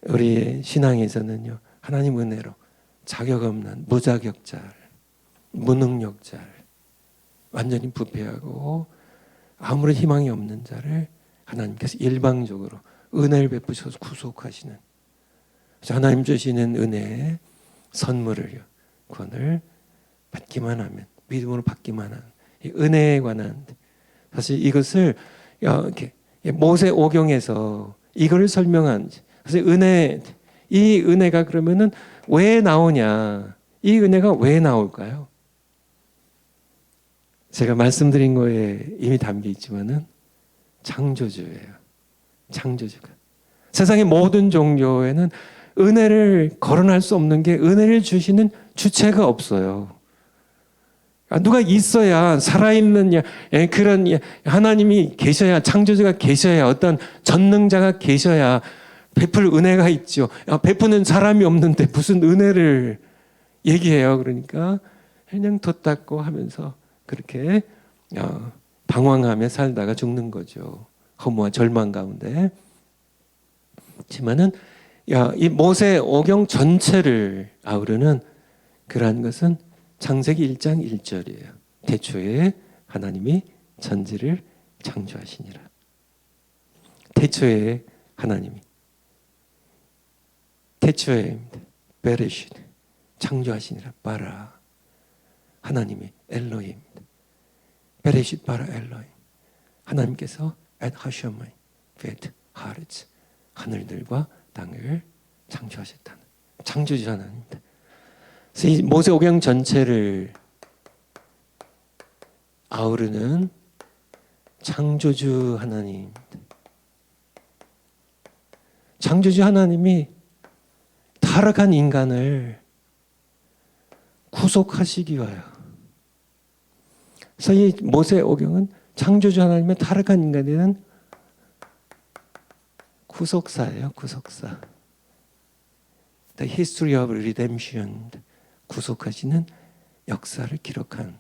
우리의 신앙에서는요, 하나님 은혜로 자격 없는 무자격자, 무능력자, 완전히 부패하고 아무런 희망이 없는 자를 하나님께서 일방적으로 은혜를 베푸셔서 구속하시는, 하나님 주시는 은혜의 선물을요, 구원을 받기만 하면, 믿음으로 받기만 하는 이 은혜에 관한, 사실 이것을 이렇게 모세 오경에서 이거를 설명한, 사실 이 은혜가 그러면은 왜 나오냐? 이 은혜가 왜 나올까요? 제가 말씀드린 거에 이미 담겨 있지만은 창조주예요. 창조주가. 세상의 모든 종교에는 은혜를 거론할 수 없는 게, 은혜를 주시는 주체가 없어요. 누가 있어야, 살아있는 그런 하나님이 계셔야, 창조주가 계셔야, 어떤 전능자가 계셔야 베풀 은혜가 있죠. 베푸는 사람이 없는데 무슨 은혜를 얘기해요. 그러니까 그냥 돛닦고 하면서 그렇게 방황하며 살다가 죽는 거죠. 허무와 절망 가운데. 하지만은 이 모세 오경 전체를 아우르는 그러한 것은 창세기 1장 1절이에요. 태초에 하나님이 천지를 창조하시니라. 태초에 하나님이, 태초에 베레쉿 창조하시니라. 바라, 하나님이 엘로힘, 베레쉿 바라 엘로힘, 하나님께서 앳 하셔마이 벳 하르츠, 하늘들과 땅을 창조하셨다는 창조주 하나님입니다. 그래서 이 모세오경 전체를 아우르는 창조주 하나님입니다. 창조주 하나님이 타락한 인간을 구속하시기 위하여, 그래서 이 모세오경은 창조주 하나님의 타락한 인간에 대한 구속사예요. 구속사. The history of redemption. 구속하시는 역사를 기록한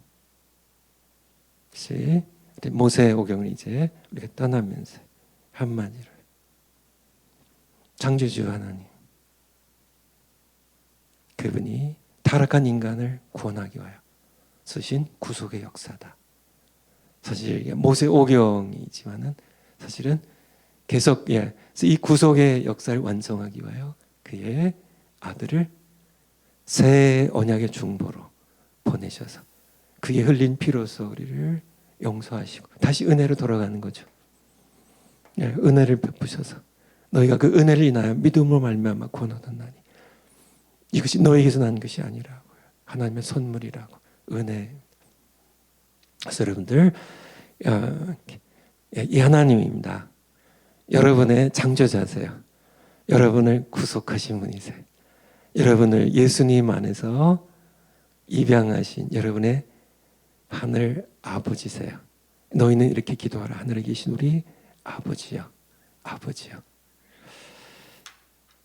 것이 모세오경을 이제 우리가 떠나면서 한마디로 창조주 하나님, 그분이 타락한 인간을 구원하기 위하여 쓰신 구속의 역사다. 사실 모세오경이지만은 사실은 계속 이 구속의 역사를 완성하기 위하여 그의 아들을 새 언약의 중보로 보내셔서 그의 흘린 피로서 우리를 용서하시고 다시 은혜로 돌아가는 거죠. 은혜를 베푸셔서 너희가 그 은혜를 인하여 믿음으로 말미암아 구원 얻었나니 이것이 너희에게서 난 것이 아니라고요. 하나님의 선물이라고. 은혜. 그래서 여러분들 이 하나님입니다. 여러분의 창조자세요. 여러분을 구속하신 분이세요. 여러분을 예수님 안에서 입양하신 여러분의 하늘 아버지세요. 너희는 이렇게 기도하라. 하늘에 계신 우리 아버지요. 아버지요.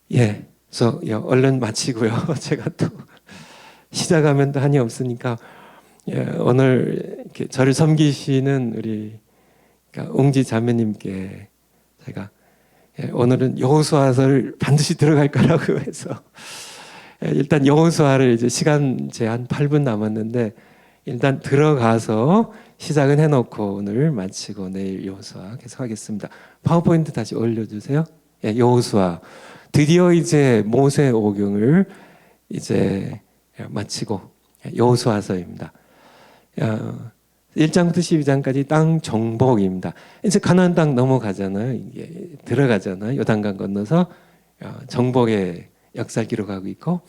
그래서 얼른 마치고요. 제가 또 시작하면 또 한이 없으니까 오늘 이렇게 저를 섬기시는 우리 옹지 자매님께 제가 오늘은 여호수아서를 반드시 들어갈 거라고 해서 일단 여호수아를 이제 시간 제한 8분 남았는데 일단 들어가서 시작은 해놓고 오늘 마치고 내일 여호수아 계속하겠습니다. 파워포인트 다시 올려주세요. 여호수아 드디어 이제 모세오경을 이제 마치고 여호수아서입니다. 1장부터 12장까지 땅 정복입니다. 이제 가나안 땅 넘어가잖아요. 이게 들어가잖아요. 요단강 건너서 정복의 역사를 기록하고 있고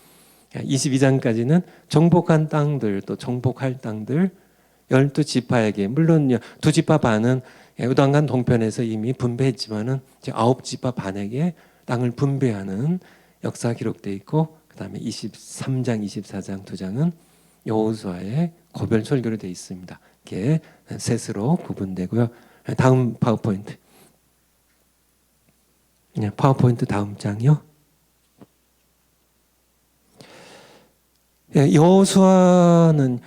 22장까지는 정복한 땅들 또 정복할 땅들 12지파에게 물론 2지파 반은 요단강 동편에서 이미 분배했지만은 이제 9지파 반에게 땅을 분배하는 역사가 기록되어 있고 그다음에 23장, 24장 두 장은 여호수아의 고별 설교로 되어 있습니다. 이렇게 셋으로 구분되고요. 다음 파워포인트. 파워포인트 다음 장이요. 여호수아는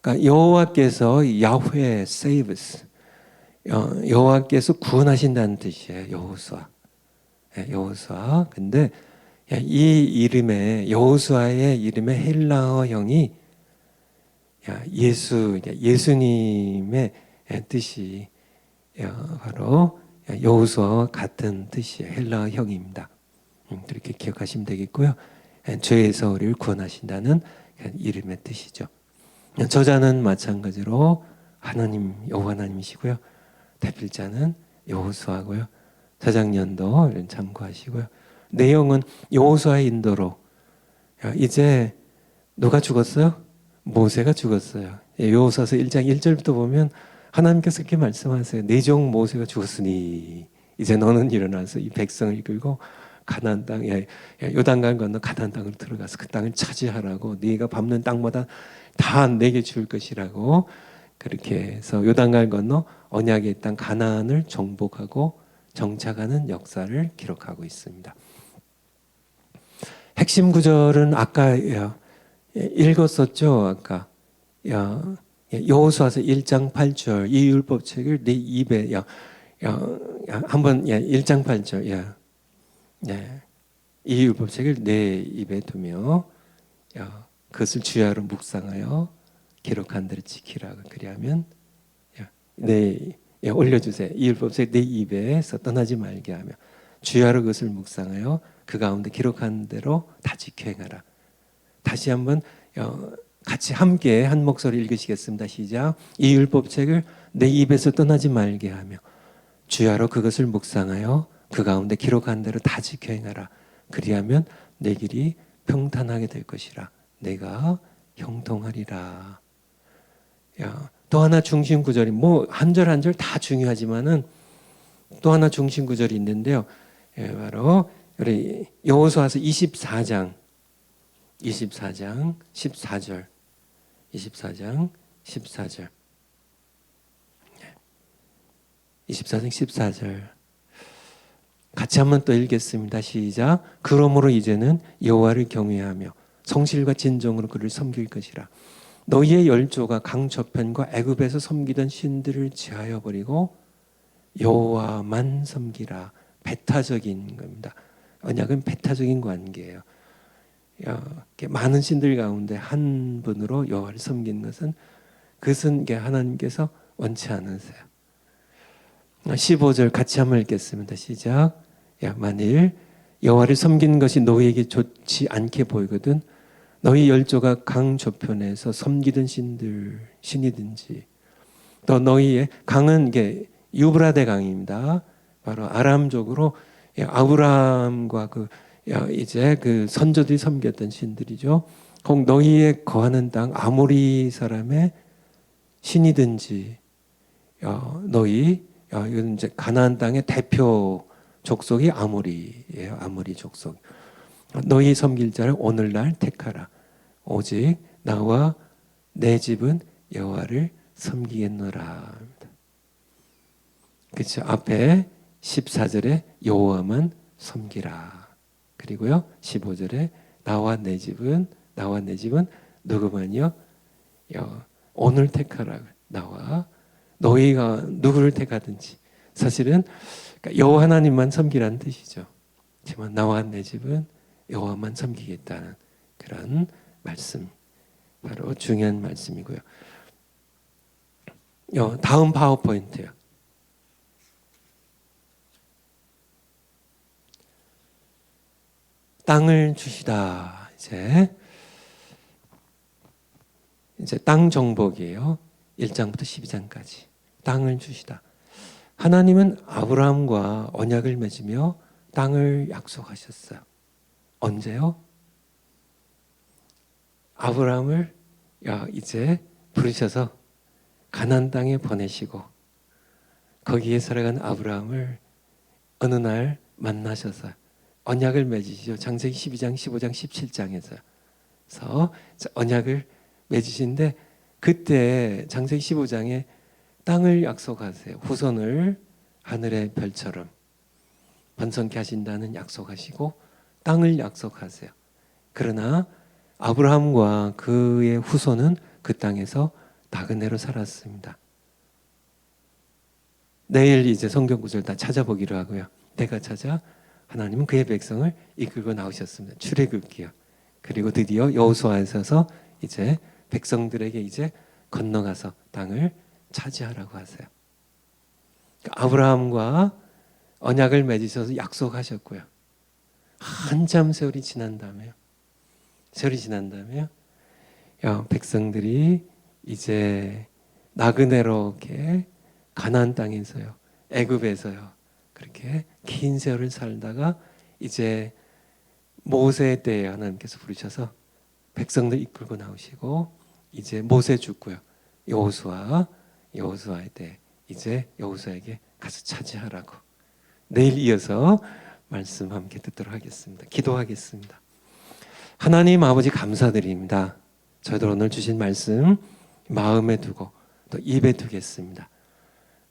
그러니까 여호와께서 야훼 saves, 여호와께서 구원하신다는 뜻이에요. 여호수아. 여호수아. 근데 이 이름의 여호수아의 이름의 헬라어형이 예수님의 뜻이 바로 여호수아와 같은 뜻이에요. 헬라어형입니다. 그렇게 기억하시면 되겠고요. 죄에서 우리를 구원하신다는 이름의 뜻이죠. 저자는 마찬가지로 하나님, 여호와 하나님이시고요. 대필자는 여호수아고요. 저작년도 참고하시고요. 내용은 여호수아의 인도로 이제 누가 죽었어요? 모세가 죽었어요. 여호수아서 1장 1절부터 보면 하나님께서 이렇게 말씀하세요. 내 종 모세가 죽었으니 이제 너는 일어나서 이 백성을 이끌고 가나안 땅에 요단강 건너 가나안 땅으로 들어가서 그 땅을 차지하라고 네가 밟는 땅마다 다 내게 줄 것이라고 그렇게 해서 요단강 건너 언약의 땅 가나안을 정복하고 정착하는 역사를 기록하고 있습니다. 핵심 구절은 아까 읽었었죠. 아까 여호수아서 1장 8절 이 율법책을 내 입에 한번 1장 8절 이 율법책을 내 입에 두며 그것을 주야로 묵상하여 기록한 대로 지키라. 그리하면 올려주세요. 이 율법책 내 입에서 떠나지 말게 하며 주야로 그것을 묵상하여 그 가운데 기록한 대로 다 지켜 행하라. 다시 한번 같이 함께 한 목소리 읽으시겠습니다. 시작. 이 율법책을 내 입에서 떠나지 말게 하며 주야로 그것을 묵상하여 그 가운데 기록한 대로 다 지켜 행하라. 그리하면 내 길이 평탄하게 될 것이라. 내가 형통하리라. 또 하나 중심 구절이 한 절 한 절 다 중요하지만은 또 하나 중심 구절이 있는데요. 바로 우리 여호수아서 24장 14절 24장 14절 같이 한번 또 읽겠습니다. 시작. 그러므로 이제는 여호와를 경외하며 성실과 진정으로 그를 섬길 것이라. 너희의 열조가 강 저편과 애굽에서 섬기던 신들을 제하여 버리고 여호와만 섬기라. 배타적인 겁니다. 언약은 배타적인 관계예요. 많은 신들 가운데 한 분으로 여호와를 섬기는 그것은 하나님께서 원치 않으세요. 15절 같이 한번 읽겠습니다. 시작. 만일 여호와를 섬기는 것이 너희에게 좋지 않게 보이거든 너희 열조가 강 저편에서 섬기던 신이든지 또 너희의 강은 유브라데 강입니다. 바로 아람족으로 아브라함과 이제 그 선조들이 섬겼던 신들이죠. 혹 너희의 거하는 땅 아모리 사람의 신이든지 너희 이건 이제 가나안 땅의 대표 족속이 아모리예요. 아모리 족속. 너희 섬길 자를 오늘날 택하라. 오직 나와 내 집은 여호와를 섬기겠노라. 그렇죠. 앞에 14절에 여호와만 섬기라. 그리고요 15절에 나와 내 집은 누구만요? 오늘 택하라. 나와 너희가 누구를 택하든지 사실은 여호와 하나님만 섬기라는 뜻이죠. 하지만 나와 내 집은 여호와만 섬기겠다는 그런 말씀, 바로 중요한 말씀이고요. 다음 파워포인트요. 땅을 주시다. 이제 땅 정복이에요. 1장부터 12장까지 땅을 주시다. 하나님은 아브라함과 언약을 맺으며 땅을 약속하셨어요. 언제요? 아브라함을 이제 부르셔서 가나안 땅에 보내시고 거기에 살아간 아브라함을 어느 날 만나셔서 언약을 맺으시죠. 창세기 12장, 15장, 17장에서 언약을 맺으신데 그때 창세기 15장에 땅을 약속하세요. 후손을 하늘의 별처럼 번성케 하신다는 약속하시고 땅을 약속하세요. 그러나 아브라함과 그의 후손은 그 땅에서 나그네로 살았습니다. 내일 이제 성경 구절 다 찾아보기로 하고요. 내가 찾아 하나님은 그의 백성을 이끌고 나오셨습니다. 출애굽기요. 그리고 드디어 여호수아에 서서 이제 백성들에게 이제 건너가서 땅을 차지하라고 하세요. 아브라함과 언약을 맺으셔서 약속하셨고요. 한참 세월이 지난 다음에요. 백성들이 이제 나그네로 이렇게 가나안 땅에서요, 애굽에서요, 그렇게 긴 세월을 살다가 이제 모세 때에 하나님께서 부르셔서 백성들 이끌고 나오시고 이제 모세 죽고요. 여호수아의 때 이제 여호수아에게 가서 차지하라고. 내일 이어서 말씀 함께 듣도록 하겠습니다. 기도하겠습니다. 하나님 아버지 감사드립니다. 저희들 오늘 주신 말씀 마음에 두고 또 입에 두겠습니다.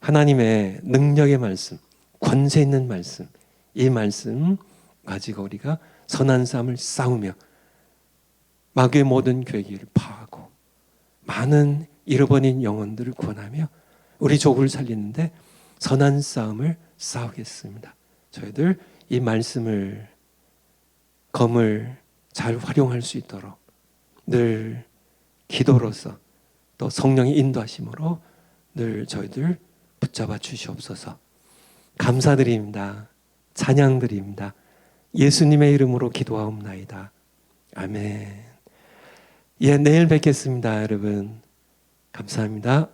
하나님의 능력의 말씀, 권세 있는 말씀, 이 말씀 가지고 우리가 선한 싸움을 싸우며 마귀의 모든 괴기를 파하고 많은 잃어버린 영혼들을 구원하며 우리 족을 살리는데 선한 싸움을 싸우겠습니다. 저희들 이 말씀을, 검을 잘 활용할 수 있도록 늘 기도로서 또 성령의 인도하심으로 늘 저희들 붙잡아 주시옵소서. 감사드립니다. 찬양드립니다. 예수님의 이름으로 기도하옵나이다. 아멘. 예, 내일 뵙겠습니다, 여러분. 감사합니다.